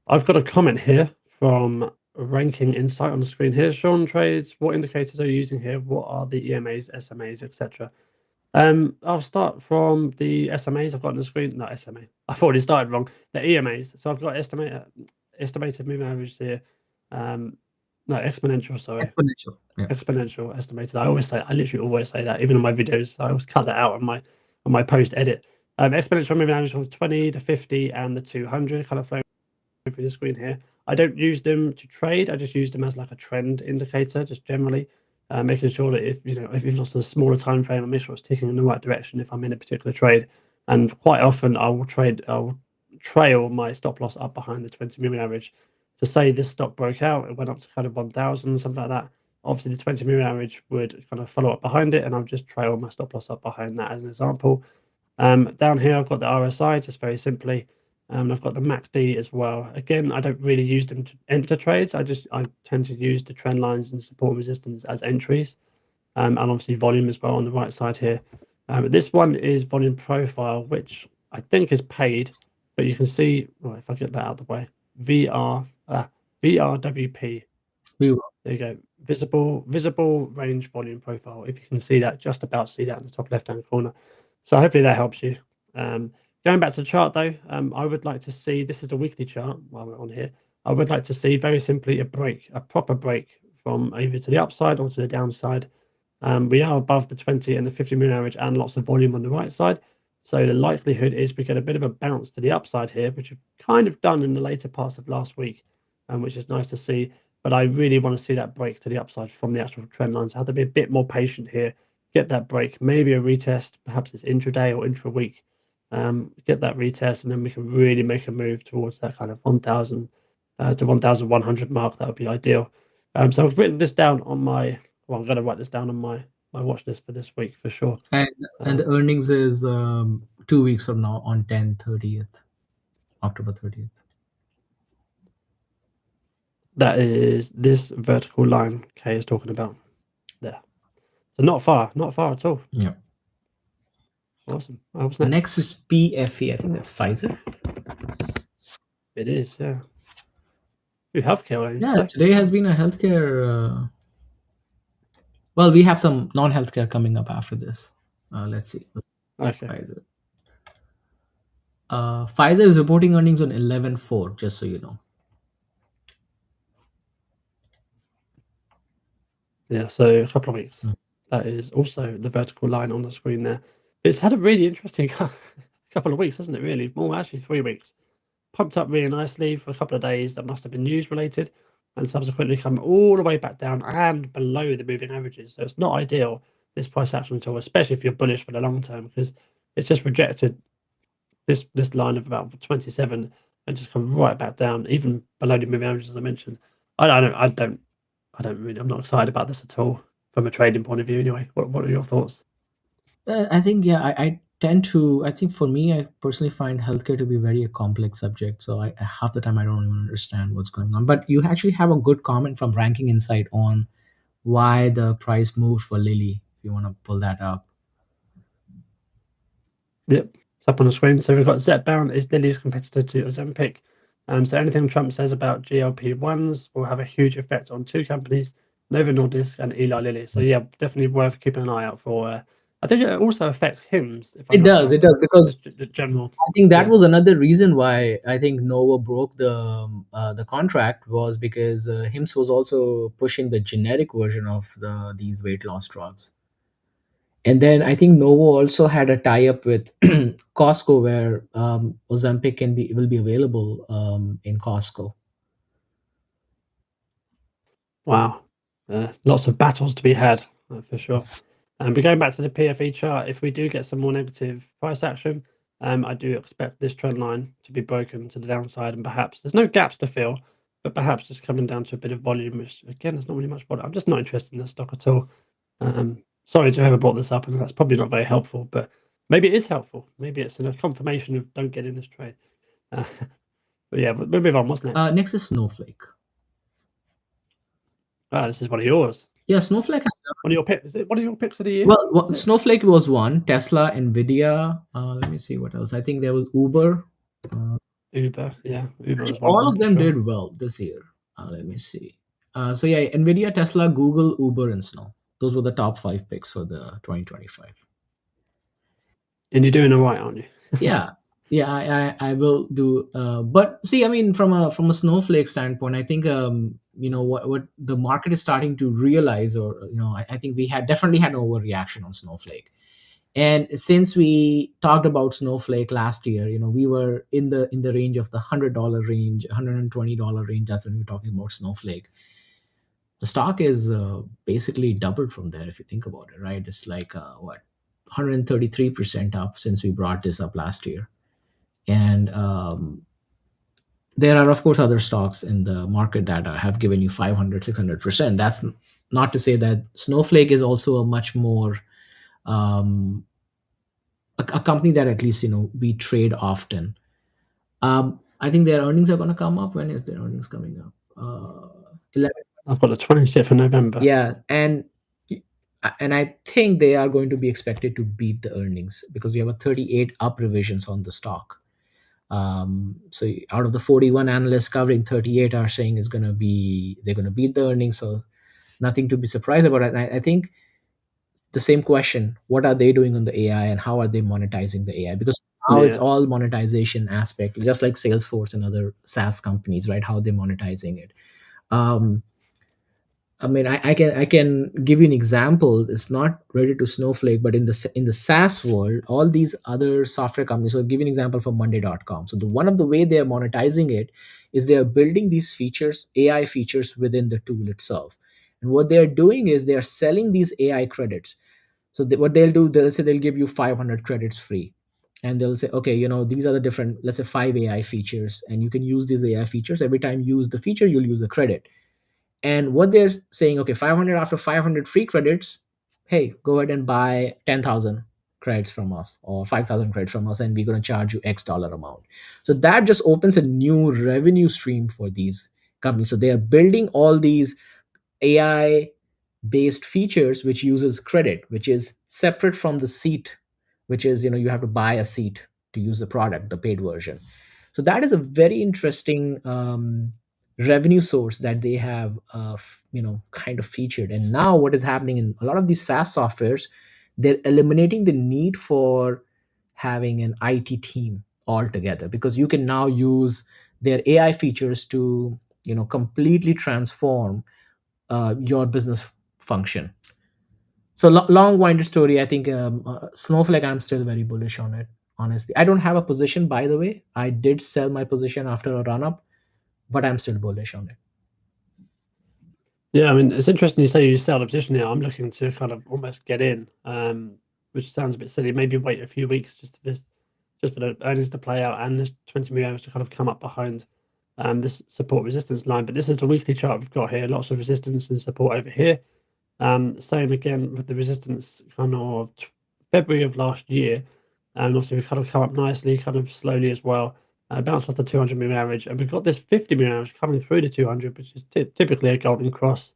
I've got a comment here from Ranking Insight on the screen here. Shaun trades. What indicators are you using here? What are the EMAs, SMAs, etc.? I'll start from the SMAs I've got on the screen. Not SMA. I've already started wrong. The EMAs. So I've got estimated moving average here. No, exponential. Sorry, Exponential. Yeah. exponential estimated. I literally always say that, even in my videos. I always cut that out on my post edit. Exponential moving average from 20 to 50 and the 200 kind of flowing through the screen here. I don't use them to trade. I just use them as like a trend indicator, just generally. Making sure that if you've lost a smaller time frame, I make sure it's ticking in the right direction if I'm in a particular trade. And quite often I'll trail my stop loss up behind the 20 moving average. To say this stock broke out, it went up to kind of 1,000, something like that. Obviously, the 20 moving average would kind of follow up behind it, and I'll just trail my stop loss up behind that as an example. Down here, I've got the RSI, just very simply. I've got the MACD as well. Again, I don't really use them to enter trades. I tend to use the trend lines and support and resistance as entries, and obviously volume as well on the right side here. This one is volume profile, which I think is paid, but you can see, well, if I get that out of the way, VRWP. There you go. Visible range volume profile. If you can see that, just about see that in the top left-hand corner. So hopefully that helps you. Going back to the chart though, I would like to see, this is the weekly chart while we're on here. I would like to see very simply a proper break from either to the upside or to the downside. We are above the 20 and the 50 moving average and lots of volume on the right side. So the likelihood is we get a bit of a bounce to the upside here, which we've kind of done in the later parts of last week, which is nice to see. But I really want to see that break to the upside from the actual trend lines. I have to be a bit more patient here, get that break, maybe a retest, perhaps it's intraday or intra-week. Get that retest, and then we can really make a move towards that kind of 1,000 to 1,100 mark. That would be ideal. So I've written this down on my. Well, I'm going to write this down on my watch list for this week for sure. And the earnings is 2 weeks from now on 10/30th, October 30th. That is this vertical line Kaye is talking about there. So not far at all. Yeah. Awesome. What's next? Next is PFE. I think that's Pfizer. It is, yeah. Ooh, healthcare names Yeah, today. today has been a healthcare. Well, we have some non-healthcare coming up after this. Let's see. Okay. Pfizer. Pfizer is reporting earnings on 11/4, just so you know. Yeah, so a couple of weeks. Mm. That is also the vertical line on the screen there. It's had a really interesting couple of weeks, hasn't it, really? More actually 3 weeks. Pumped up really nicely for a couple of days. That must have been news related, and subsequently come all the way back down and below the moving averages. So it's not ideal, this price action at all, especially if you're bullish for the long term, because it's just rejected this line of about 27 and just come right back down, even below the moving averages, as I mentioned. I'm not excited about this at all from a trading point of view. Anyway, what are your thoughts? I think, yeah, I tend to. I think for me, I personally find healthcare to be very a complex subject. So half the time I don't even understand what's going on. But you actually have a good comment from Ranking Insight on why the price moved for Lilly. If you want to pull that up. Yep, it's up on the screen. So we've got Zepbound is Lilly's competitor to Ozempic. So anything Trump says about GLP-1s will have a huge effect on two companies, Novo Nordisk and Eli Lilly. So yeah, definitely worth keeping an eye out for. I think it also affects HIMS, if I'm It not does. wrong. It does because Just the general. I think that Yeah. was another reason why I think Novo broke the contract was because HIMS was also pushing the generic version of these weight loss drugs. And then I think Novo also had a tie up with Costco where Ozempic will be available in Costco. Wow. Lots of battles to be had, for sure. But going back to the PFE chart, if we do get some more negative price action, I do expect this trend line to be broken to the downside, and perhaps there's no gaps to fill, but perhaps just coming down to a bit of volume, which again, there's not really much volume. I'm just not interested in this stock at all. Sorry to whoever brought this up, and that's probably not very helpful, but maybe it is helpful. Maybe it's a confirmation of don't get in this trade. But yeah, we'll move on. What's next? Next is Snowflake. This is one of yours. Yeah, Snowflake. One of your picks. Is it one of your picks of the year? Well, Snowflake was one. Tesla, Nvidia. Let me see what else. I think there was Uber. Uber, yeah, Uber was one All of them for sure. did well this year. Let me see. So yeah, Nvidia, Tesla, Google, Uber, and Snow. Those were the top 5 picks for the 2025. And you're doing all right, aren't you? Yeah, I will do. But see, I mean, from a Snowflake standpoint, I think what the market is starting to realize, or I think we had definitely had an overreaction on Snowflake. And since we talked about Snowflake last year, we were in the range of the $100 range, $120 range. That's when we were talking about Snowflake. The stock is basically doubled from there if you think about it, right? It's like 133% up since we brought this up last year. And there are, of course, other stocks in the market that have given you 500, 600%. That's not to say that Snowflake is also a much more a company that at least we trade often. I think their earnings are going to come up. When is their earnings coming up? 11. I've got the 26th of November. Yeah, and I think they are going to be expected to beat the earnings because we have a 38 up revisions on the stock. So out of the 41 analysts covering, 38 are saying they're going to beat the earnings. So nothing to be surprised about. And I think the same question: what are they doing on the AI, and how are they monetizing the AI? Because now it's Yeah. all monetization aspect, just like Salesforce and other SaaS companies, right? How they're monetizing it. I mean, I can give you an example. It's not related to Snowflake, but in the SaaS world, all these other software companies. So, I'll give you an example for Monday.com. So, one of the way they are monetizing it is they are building these features, AI features within the tool itself. And what they are doing is they are selling these AI credits. So, what they'll do, they'll say they'll give you 500 credits free, and they'll say, okay, these are the different, let's say 5 AI features, and you can use these AI features. Every time you use the feature, you'll use a credit. And what they're saying, okay, 500 after 500 free credits, hey, go ahead and buy 10,000 credits from us or 5,000 credits from us, and we're going to charge you X dollar amount. So that just opens a new revenue stream for these companies. So they are building all these AI based features which uses credit, which is separate from the seat, which is, you have to buy a seat to use the product, the paid version. So that is a very interesting revenue source that they have kind of featured. And now what is happening in a lot of these SaaS softwares, they're eliminating the need for having an IT team altogether, because you can now use their AI features to completely transform your business function. So long-winded story. I think Snowflake, I'm still very bullish on it. Honestly, I don't have a position, by the way. I did sell my position after a run-up, but I'm still bullish on it. Yeah, I mean, it's interesting you say you sell a position here. I'm looking to kind of almost get in, which sounds a bit silly. Maybe wait a few weeks just for the earnings to play out and this 20 million to kind of come up behind this support resistance line. But this is the weekly chart we've got here. Lots of resistance and support over here. Same again with the resistance kind of February of last year. And obviously we've kind of come up nicely, kind of slowly as well. Bounced off the 200 moving average, and we've got this 50 moving average coming through the 200, which is typically a golden cross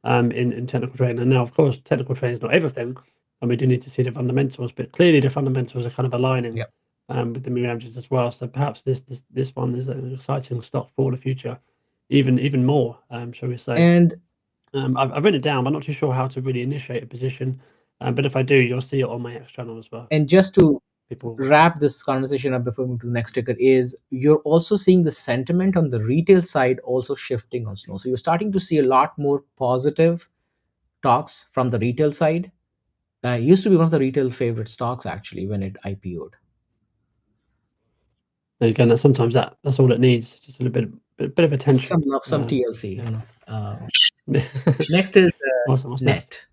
in technical trading. And now, of course, technical trading is not everything, and we do need to see the fundamentals, but clearly the fundamentals are kind of aligning with the moving averages as well. So perhaps this one is an exciting stock for the future, even more, shall we say. And I've written it down, but I'm not too sure how to really initiate a position. But if I do, you'll see it on my X channel as well. And just to People wrap this conversation up before we move to the next ticker, is you're also seeing the sentiment on the retail side also shifting on Snow. So you're starting to see a lot more positive talks from the retail side. It used to be one of the retail favorite stocks actually when it IPO'd. again, that sometimes that's all it needs, just a little bit of attention. Some love, some TLC. Yeah. Next is What's Net.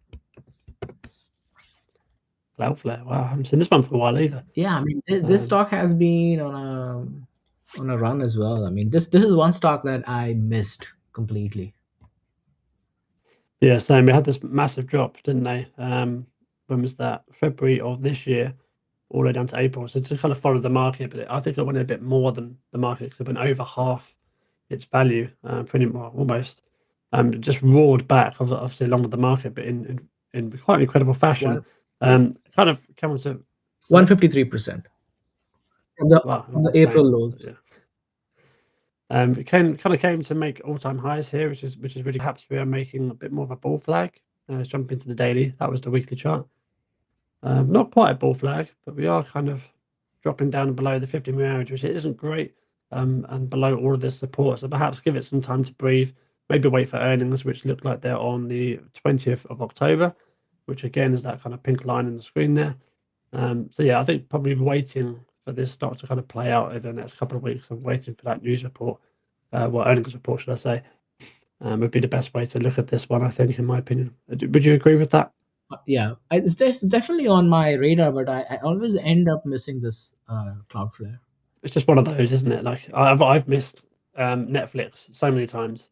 Cloudflare. Wow, I haven't seen this one for a while either. Yeah, I mean this stock has been on a run as well. I mean this is one stock that I missed completely. Yeah, same. We had this massive drop, didn't they? When was that? February of this year, all the way down to April. So to kind of follow the market, but I think it went a bit more than the market, because it went over half its value, pretty well, almost. It just roared back, obviously along with the market, but in quite incredible fashion. Kind of came to 153%. The April lows. Yeah. It kind of came to make all-time highs here, which is really, perhaps we are making a bit more of a bull flag. Let's jump into the daily. That was the weekly chart. Not quite a bull flag, but we are kind of dropping down below the 50 moving average, which isn't great, and below all of this support. So perhaps give it some time to breathe. Maybe wait for earnings, which look like they're on the 20th of October, which again is that kind of pink line in the screen there. So yeah, I think probably waiting for this stock to kind of play out over the next couple of weeks and waiting for that news report, earnings report, should I say, would be the best way to look at this one, I think, in my opinion. Would you agree with that? Yeah, it's definitely on my radar, but I always end up missing this Cloudflare. It's just one of those, isn't it? Like I've missed Netflix so many times.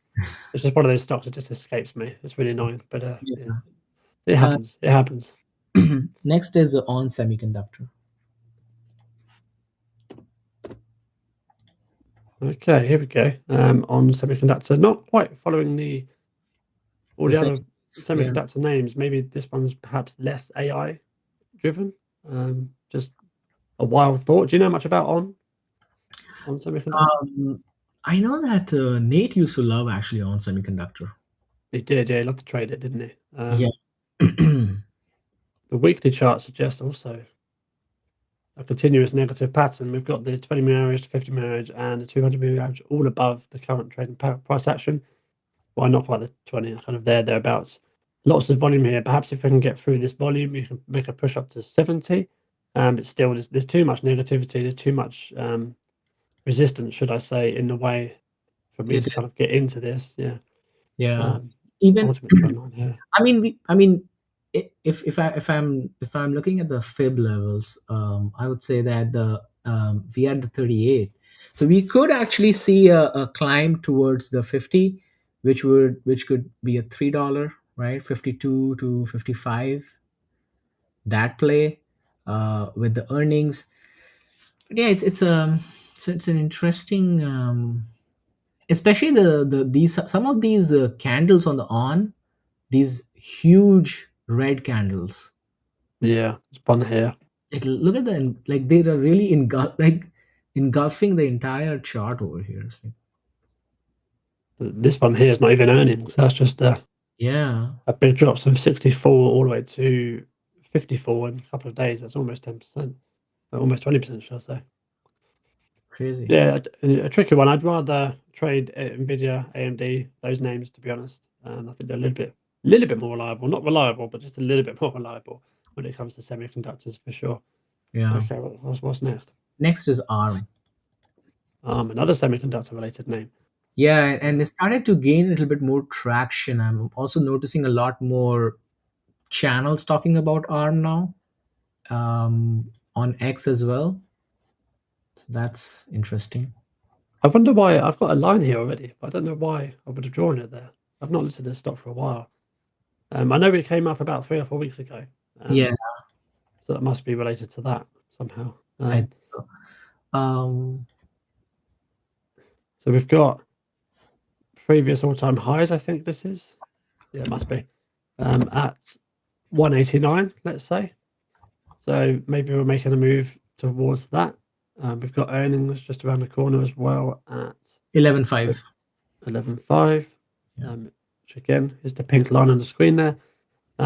It's just one of those stocks that just escapes me. It's really annoying, but yeah. It happens. It happens. Next is On Semiconductor. Okay, here we go. On Semiconductor, not quite following all the other semiconductor names. Maybe this one's perhaps less AI driven. Just a wild thought. Do you know much about On Semiconductor? I know that Nate used to love actually On Semiconductor. He did, yeah. He loved to trade it, didn't he? Yeah. The weekly chart suggests also a continuous negative pattern. We've got the 20 moving average, 50 moving average, and the 200 moving average all above the current trading price action. Well, not quite the 20, kind of thereabouts. Lots of volume here. Perhaps if we can get through this volume, you can make a push up to 70. But still, there's too much negativity. There's too much resistance, should I say, in the way for me to kind of get into this. Yeah. Yeah. Even ultimate trend line, yeah. I mean, if I'm looking at the fib levels, I would say that we are at the 38, so we could actually see a climb towards the 50, which could be a $3, right? 52 to 55, that play. with the earnings. But yeah, it's an interesting, especially the these some of these candles on the on, these huge red candles. Yeah, it's one here. Like look at the, like they are really engulfing the entire chart over here. It's like, This one here is not even earnings. That's just yeah, a big drop from 64 all the way to 54 in a couple of days. That's almost 10%, almost 20%, should I say? crazy. Yeah, a tricky one. I'd rather trade Nvidia, AMD, those names, to be honest. I think they're a little bit more reliable. Not reliable, but just a little bit more reliable when it comes to semiconductors, for sure. Yeah. Okay, what's next? Next is ARM. Another semiconductor related name. Yeah, and Uh, they started to gain a little bit more traction. I'm also noticing a lot more channels talking about ARM now, on X as well. So that's interesting. I wonder why I've got a line here already, but I don't know why I would have drawn it there. I've not looked at this stock for a while. I know it came up about 3 or 4 weeks ago, Yeah, so that must be related to that somehow. I think so. So we've got previous all-time highs. I think this is, yeah, it must be at 189, let's say. So maybe we're making a move towards that. We've got earnings just around the corner as well at 11.5. 11.5, Yeah. which again is the pink line on the screen there.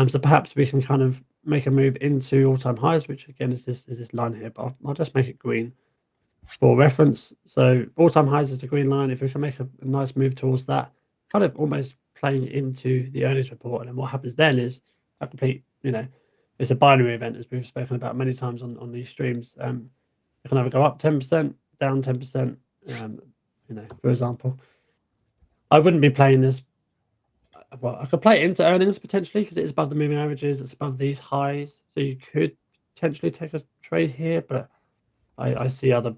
So perhaps we can kind of make a move into all-time highs, which again is this line here, but I'll just make it green for reference. So all-time highs is the green line. If we can make a nice move towards that, kind of almost playing into the earnings report, and then what happens then is a complete, it's a binary event, as we've spoken about many times on these streams. It can either go up 10%, down 10%. For example, I wouldn't be playing this. Well, I could play it into earnings potentially because it is above the moving averages. It's above these highs, so you could potentially take a trade here. But I see other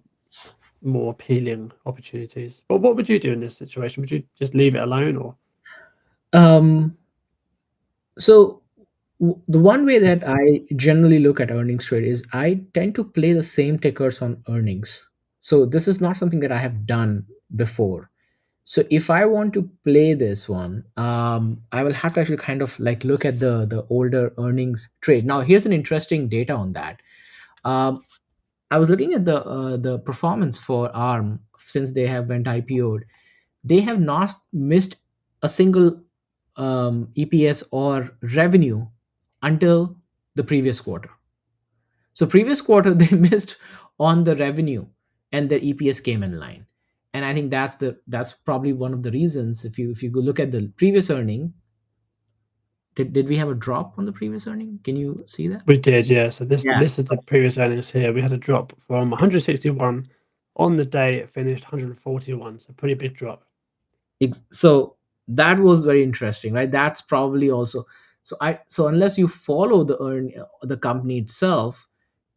more appealing opportunities. But what would you do in this situation? Would you just leave it alone, or Um, so the one way that I generally look at earnings trade is I tend to play the same tickers on earnings. So this is not something that I have done before. So if I want to play this one, I will have to actually kind of like look at the older earnings trade. Now, here's an interesting data on that. Um, I was looking at the performance for ARM since they have went IPO'd. They have not missed a single EPS or revenue until the previous quarter. So previous quarter they missed on the revenue, and their EPS came in line. And I think that's probably one of the reasons. If you go look at the previous earning, did we have a drop on the previous earning? Can you see that? we did? Yeah. So this Yeah. this is the previous earnings here. We had a drop from 161 on the day it finished 141. So pretty big drop. So that was very interesting, right? That's probably also, so unless you follow the company itself,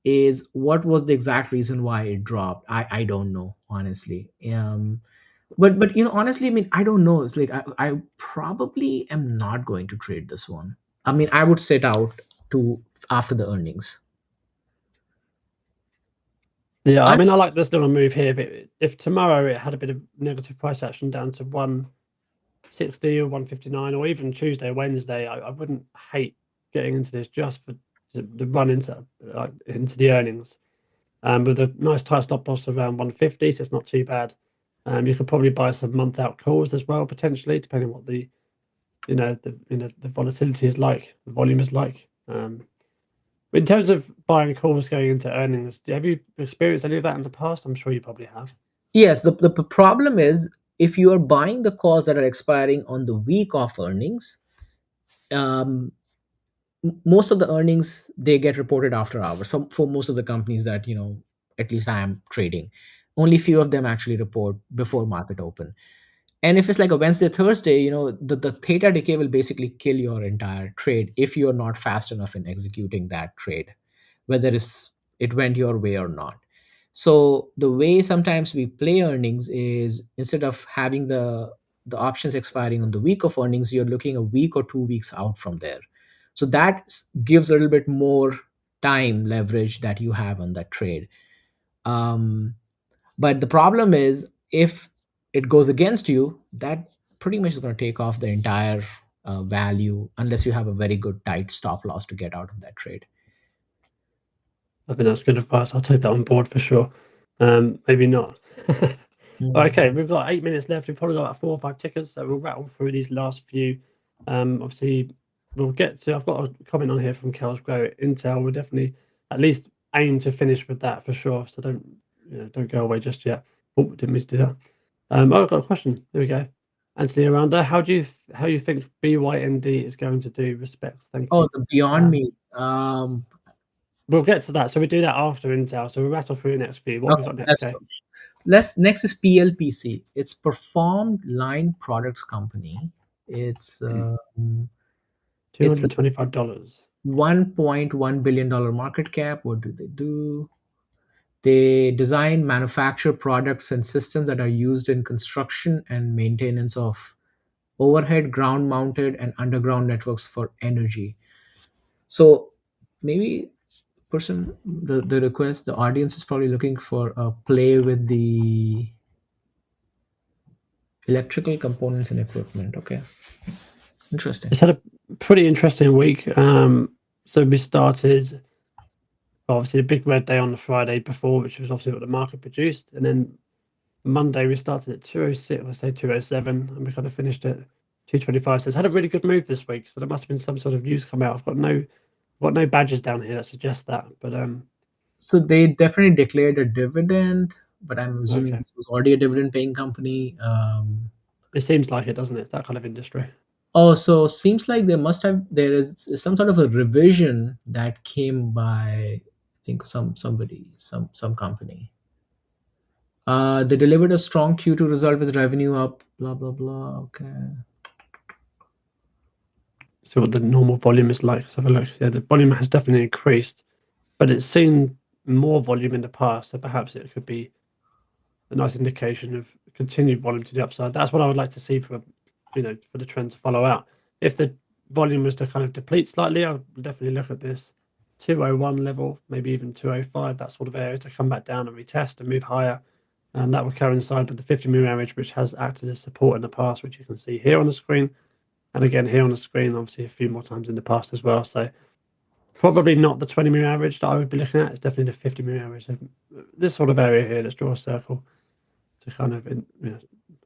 is what was the exact reason why it dropped? I don't know, honestly. But honestly, I mean, I don't know. It's like I probably am not going to trade this one. I mean, I would sit out to after the earnings. Yeah, I I mean, I like this little move here. If tomorrow it had a bit of negative price action down to 160 or 159, or even Tuesday or Wednesday, I wouldn't hate getting into this just for the run into the earnings. With a nice tight stop loss around 150, so it's not too bad. You could probably buy some month out calls as well, potentially, depending on what the volatility is like, the volume is like. In terms of buying calls going into earnings, have you experienced any of that in the past? I'm sure you probably have. Yes, the problem is if you are buying the calls that are expiring on the week of earnings, um, most of the earnings they get reported after hours. For most of the companies that at least I am trading, only few of them actually report before market open. And if it's like a Wednesday, Thursday, the theta decay will basically kill your entire trade if you're not fast enough in executing that trade, whether it went your way or not. So the way sometimes we play earnings is, instead of having the options expiring on the week of earnings, you're looking a week or 2 weeks out from there. So that gives a little bit more time leverage that you have on that trade. Um, but the problem is, if it goes against you, that pretty much is going to take off the entire value, unless you have a very good tight stop loss to get out of that trade. I think that's good advice. I'll take that on board for sure. Maybe not. Okay, we've got 8 minutes left. We've probably got about 4 or 5 tickers, so we'll rattle through these last few. Obviously, we'll get to. I've got a comment on here from Kel's Grow. Intel will definitely at least aim to finish with that for sure. So don't go away just yet. Oh, didn't mean to do that. I've got a question. Here we go. Anthony Aranda, how you think BYND is going to do? Respects, thank you. Oh, the Beyond Meat. We'll get to that. So we do that after Intel. So we'll rattle through the next few. What we got next? Okay. Next is PLPC. It's Performed Line Products Company. It's $225. $1.1 billion market cap. What do they do? They design, manufacture products and systems that are used in construction and maintenance of overhead, ground-mounted, and underground networks for energy. So maybe the audience is probably looking for a play with the electrical components and equipment. Okay, interesting. It's had a pretty interesting week. So we started obviously a big red day on the Friday before, which was obviously what the market produced, and then Monday we started at 206, let's say 207, and we kind of finished at 225. So it's had a really good move this week. So there must have been some sort of news come out. I've got no badges down here that suggest that, but So they definitely declared a dividend, but I'm assuming Okay. this was already a dividend-paying company. It seems like it, doesn't it? It's that kind of industry. Oh, so seems like there is some sort of a revision that came by, I think, some company. They delivered a strong Q2 result with revenue up, blah blah blah. Okay. So what the normal volume is like. Let's have a look. Yeah, the volume has definitely increased, but it's seen more volume in the past. So perhaps it could be a nice indication of continued volume to the upside. That's what I would like to see for the trend to follow out. If the volume was to kind of deplete slightly, I would definitely look at this 201 level, maybe even 205, that sort of area to come back down and retest and move higher. And that would coincide with the 50 moving average, which has acted as support in the past, which you can see here on the screen. And again, here on the screen, obviously a few more times in the past as well. So probably not the 20 moving average that I would be looking at. It's definitely the 50 moving average. So this sort of area here, let's draw a circle to kind of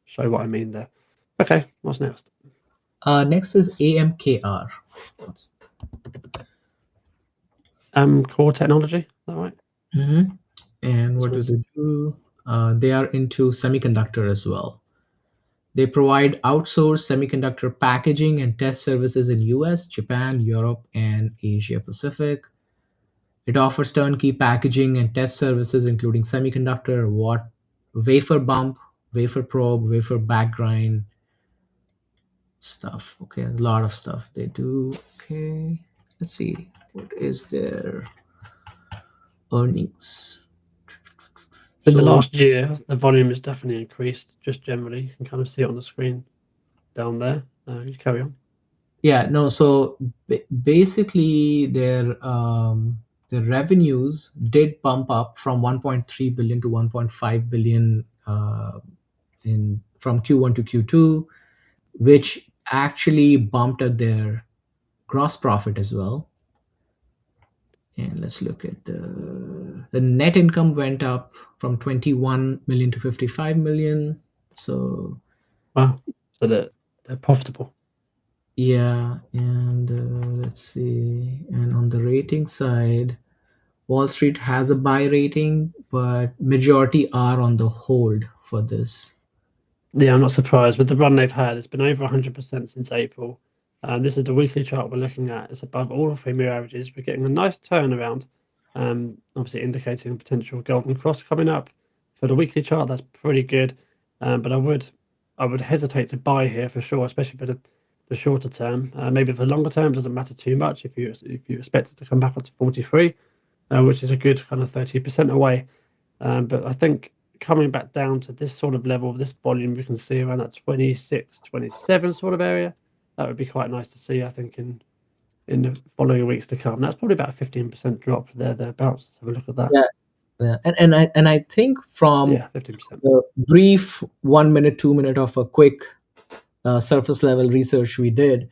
show what I mean there. Okay, what's next? Next is AMKR. Core technology, is that right? Mm-hmm. And what do they do? They are into semiconductor as well. They provide outsourced semiconductor packaging and test services in US, Japan, Europe, and Asia Pacific. It offers turnkey packaging and test services, including semiconductor, wafer bump, wafer probe, wafer backgrind stuff. Okay, a lot of stuff they do. Okay, let's see. What is their earnings? In the last year, the volume has definitely increased, just generally. You can kind of see it on the screen down there. You carry on. Yeah, no, so basically their revenues did bump up from 1.3 billion to 1.5 billion from Q1 to Q2, which actually bumped up their gross profit as well. And let's look at the net income went up from 21 million to 55 million. So wow, so they're profitable. Yeah, and let's see. And on the rating side, Wall Street has a buy rating, but majority are on the hold for this. Yeah, I'm not surprised with the run they've had. It's been over 100% since April. This is the weekly chart we're looking at. It's above all 3 moving averages. We're getting a nice turnaround, obviously indicating a potential golden cross coming up. For the weekly chart, that's pretty good. But I would hesitate to buy here for sure, especially for the shorter term. Maybe for the longer term, it doesn't matter too much if you expect it to come back up to 43, which is a good kind of 30% away. But I think coming back down to this sort of level, this volume, we can see around that 26, 27 sort of area. That would be quite nice to see, I think, in in the following weeks to come. That's probably about a 15% drop thereabouts. Let's have a look at that. Yeah, yeah. And I think from Yeah, 15%. the brief 1 minute, 2 minute of a quick surface level research we did,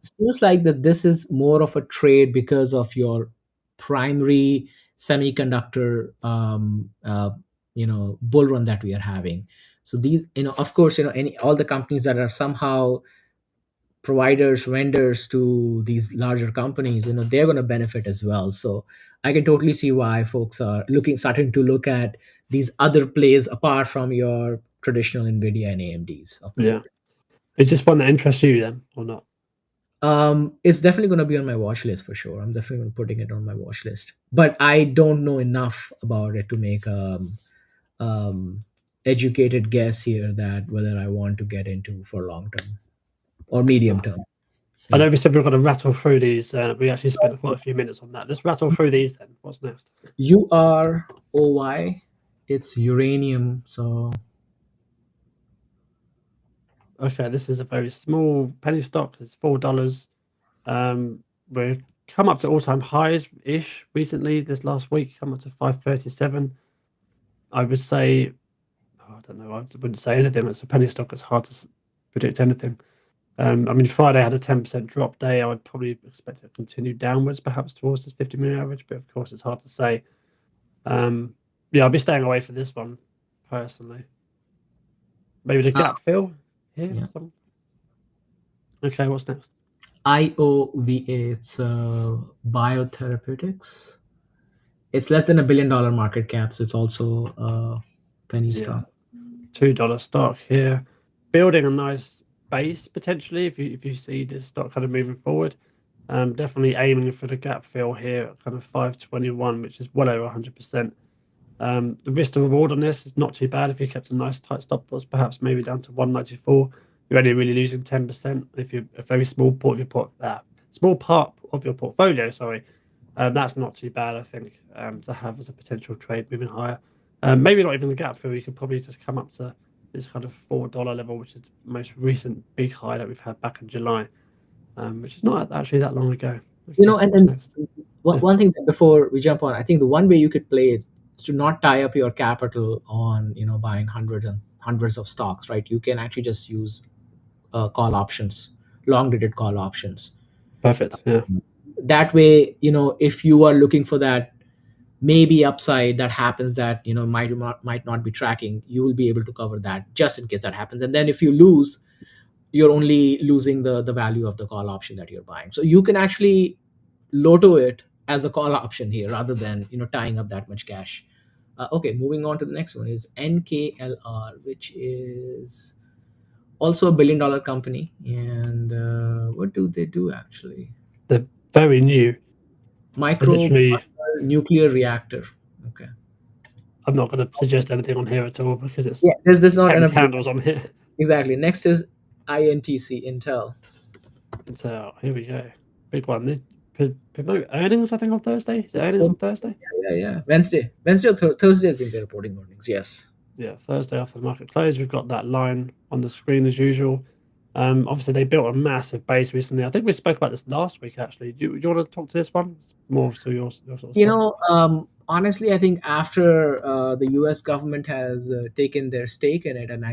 seems like that this is more of a trade because of your primary semiconductor, bull run that we are having. So these, of course, any all the companies that are somehow providers, vendors to these larger companies, they're going to benefit as well. So I can totally see why folks are starting to look at these other plays apart from your traditional Nvidia and AMDs of the Yeah. world. Is this one that interests you then, or not? It's definitely going to be on my watch list for sure. I'm definitely going to putting it on my watch list, but I don't know enough about it to make um, educated guess here that whether I want to get into for long term or medium Nice. term. I Yeah. know we said we are going to rattle through these. We actually spent quite a few minutes on that. Let's rattle through these then. What's next? UROY, it's uranium. So Okay, this is a very small penny stock. It's $4. We've come up to all-time highs ish recently. This last week, come up to 537. I would say, I don't know. I wouldn't say anything. It's a penny stock. It's hard to predict anything. I mean, Friday had a 10% drop day. I would probably expect it to continue downwards, perhaps towards this 50-minute average. But of course, it's hard to say. Yeah, I'll be staying away from this one personally. Maybe the gap fill here. yeah. Okay, what's next? IOVA, it's biotherapeutics. It's less than $1 billion market cap, so it's also a penny Yeah, stock. $2 stock here, building a nice base potentially. If you see this stock kind of moving forward, definitely aiming for the gap fill here, kind of 521, which is well over 100%. The risk to reward on this is not too bad. If you kept a nice tight stop loss, perhaps maybe down to 194, you're only really losing 10%. If you're a very small part of your small part of your portfolio, sorry, that's not too bad, I think, to have as a potential trade moving higher. Maybe not even the gap fill. You could probably just come up to this kind of $4 level, which is the most recent big high that we've had back in July, which is not actually that long ago. Okay, And, what's next? one thing that before we jump on, I think the one way you could play it is to not tie up your capital on buying hundreds and hundreds of stocks, right? You can actually just use call options, long dated call options. Perfect. Yeah. That way, if you are looking for that maybe upside that happens that might not be tracking, you will be able to cover that just in case that happens. And then if you lose, you're only losing the value of the call option that you're buying. So you can actually lotto it as a call option here rather than tying up that much cash. Okay, moving on to the next one is NKLR, which is also a $1 billion company. And what do they do actually? They're very new. Micro Literally, nuclear reactor. Okay. I'm not going to suggest anything on here at all because it's Yeah, there's not 10 enough. candles on here. Exactly. Next is INTC, Intel. So here we go. Big one. They promote earnings, I think, on Thursday. Is it earnings on Thursday? Yeah. Wednesday or Thursday, I think they're reporting earnings. Yes. Yeah, Thursday after the market close. We've got that line on the screen as usual. Obviously, they built a massive base recently. I think we spoke about this last week, actually. Do you want to talk to this one? It's more so your sort of stuff. Honestly, I think after the U.S. government has taken their stake in it, and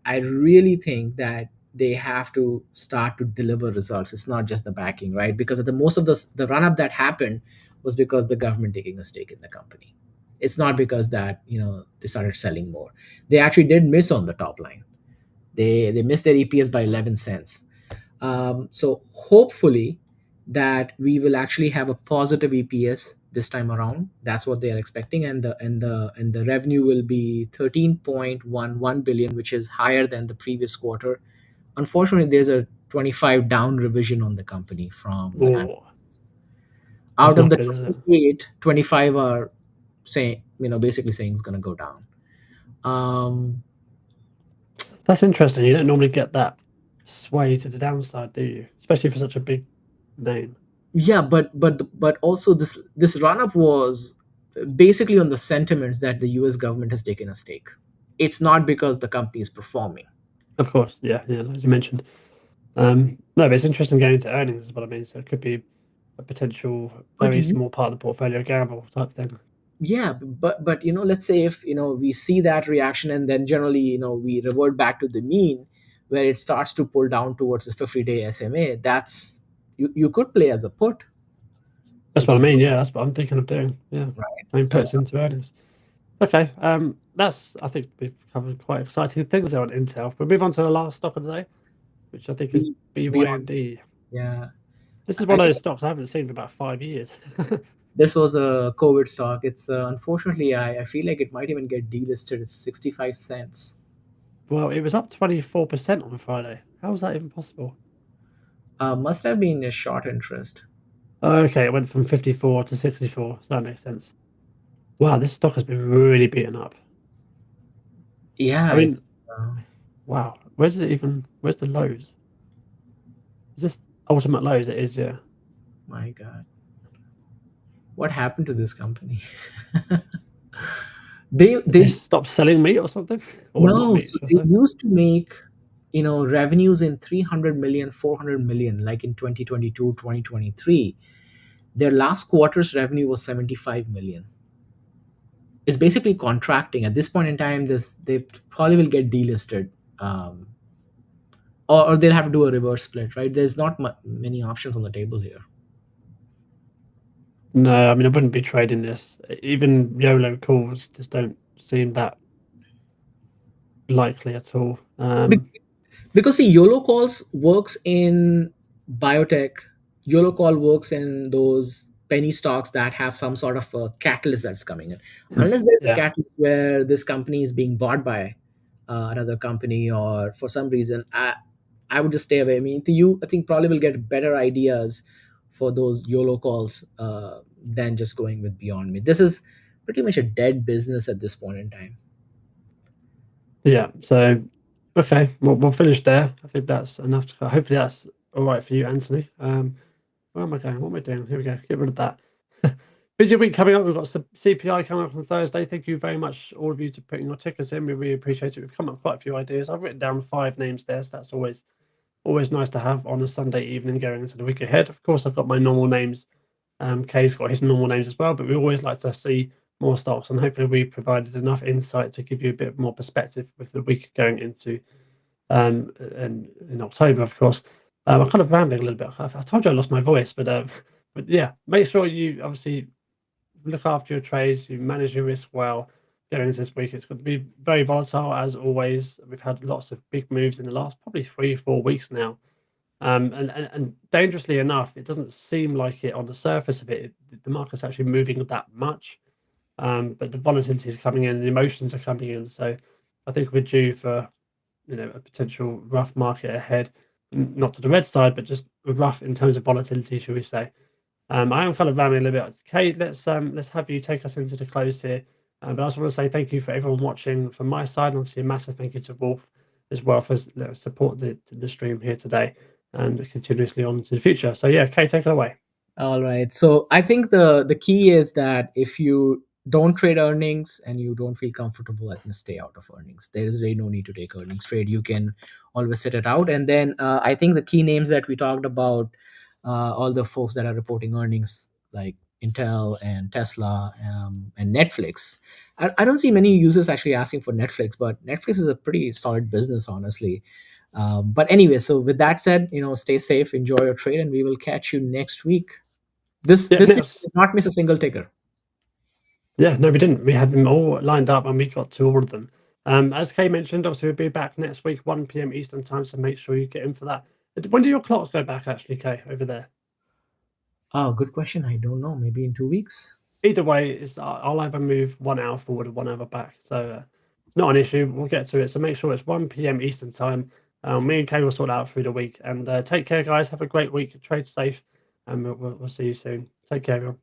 I really think that they have to start to deliver results. It's not just the backing, right? Because most of the run up that happened was because the government taking a stake in the company. It's not because that they started selling more. They actually did miss on the top line. They missed their EPS by 11 cents. So hopefully that we will actually have a positive EPS this time around. That's what they are expecting, and the revenue will be 13.11 billion, which is higher than the previous quarter. Unfortunately, there's a 25 down revision on the company from the Oh, analysts. that's Out of not the good, is it? 28, 25 are saying basically saying it's going to go down. That's interesting. You don't normally get that sway to the downside, do you? Especially for such a big name. Yeah, but also this run up was basically on the sentiments that the US government has taken a stake. It's not because the company is performing. Of course, yeah, as you mentioned. No, but it's interesting going into earnings is what I mean. So it could be a potential But very you small part of the portfolio gamble type thing. Yeah, but let's say if we see that reaction, and then generally we revert back to the mean, where it starts to pull down towards the 50-day SMA. That's you could play as a put That's if what I you mean. don't. Yeah, that's what I'm thinking of doing. Yeah, Right. I mean, puts into earnings. Okay, that's I think we've covered quite exciting things there on Intel. We'll move on to the last stock of the day, which I think is Beyond. BYND. Yeah. This is I one of think those stocks I haven't seen for about 5 years. this was a COVID stock. It's unfortunately, I feel like it might even get delisted. It's 65 cents. Well, it was up 24% on Friday. How was that even possible? Must have been a short interest. Okay, it went from 54 to 64, so that makes sense. Wow, this stock has been really beaten up. I Yeah, mean, it's wow, where's the lows? Is this ultimate lows? It is, yeah. my God, what happened to this company? they Did they they stop selling meat or something? Or not No, meat, so should I they say? used to make, revenues in 300 million, 400 million, like in 2022, 2023. Their last quarter's revenue was 75 million. It's basically contracting. At this point in time, they probably will get delisted. Um, or they'll have to do a reverse split, right? There's not many options on the table here. No, I mean, I wouldn't be trading this. Even YOLO calls just don't seem that likely at all. Because see, YOLO calls works in biotech. YOLO call works in those penny stocks that have some sort of a catalyst that's coming in. Unless there's a Yeah, catalyst where this company is being bought by another company, or for some reason, I would just stay away. I mean, I think probably will get better ideas for those YOLO calls than just going with Beyond Me. This is pretty much a dead business at this point in time. yeah. So, okay, we'll finish there. I think that's enough. Hopefully, that's all right for you, Anthony. Where am I going? What am I doing? Here we go. Get rid of that. Busy week coming up. We've got some CPI coming up on Thursday. Thank you very much, all of you, to putting your tickets in. We really appreciate it. We've come up with quite a few ideas. I've written down 5 names there, so that's always nice to have on a Sunday evening going into the week ahead. Of course, I've got my normal names. Kaye's got his normal names as well, but we always like to see more stocks, and hopefully we've provided enough insight to give you a bit more perspective with the week going into and in October, of course. I'm kind of rambling a little bit. I told you I lost my voice, but yeah, make sure you obviously look after your trades, you manage your risk well going into this week. It's going to be very volatile as always. We've had lots of big moves in the last probably 3-4 weeks now. And dangerously enough, it doesn't seem like it on the surface of it. The market's actually moving that much, but the volatility is coming in, the emotions are coming in. So I think we're due for a potential rough market ahead, not to the red side, but just rough in terms of volatility, should we say? I am kind of rambling a little bit. Kate, let's have you take us into the close here. But I just want to say thank you for everyone watching from my side, and obviously a massive thank you to Wolf as well for support the stream here today and continuously on to the future. So yeah, Kate, take it away. All right. So I think the key is that if you don't trade earnings and you don't feel comfortable, I think stay out of earnings. There is really no need to take earnings trade. You can always sit it out. And then I think the key names that we talked about, all the folks that are reporting earnings like Intel and Tesla and Netflix. I don't see many users actually asking for Netflix, but Netflix is a pretty solid business, honestly. But anyway, so with that said, stay safe, enjoy your trade, and we will catch you next week. This Yeah, this week we next. did not miss a single ticker. Yeah, no, we didn't. We had them all lined up and we got to all of them. As Kay mentioned, obviously we'll be back next week, 1 p.m. Eastern time, so make sure you get in for that. When do your clocks go back, actually, Kay, over there? Oh, good question. I don't know. Maybe in 2 weeks. Either way, I'll either move 1 hour forward or 1 hour back. So not an issue. We'll get to it. So make sure it's 1 p.m. Eastern time. Me and Kay will sort out through the week. And take care, guys. Have a great week. Trade safe. And we'll see you soon. Take care, everyone.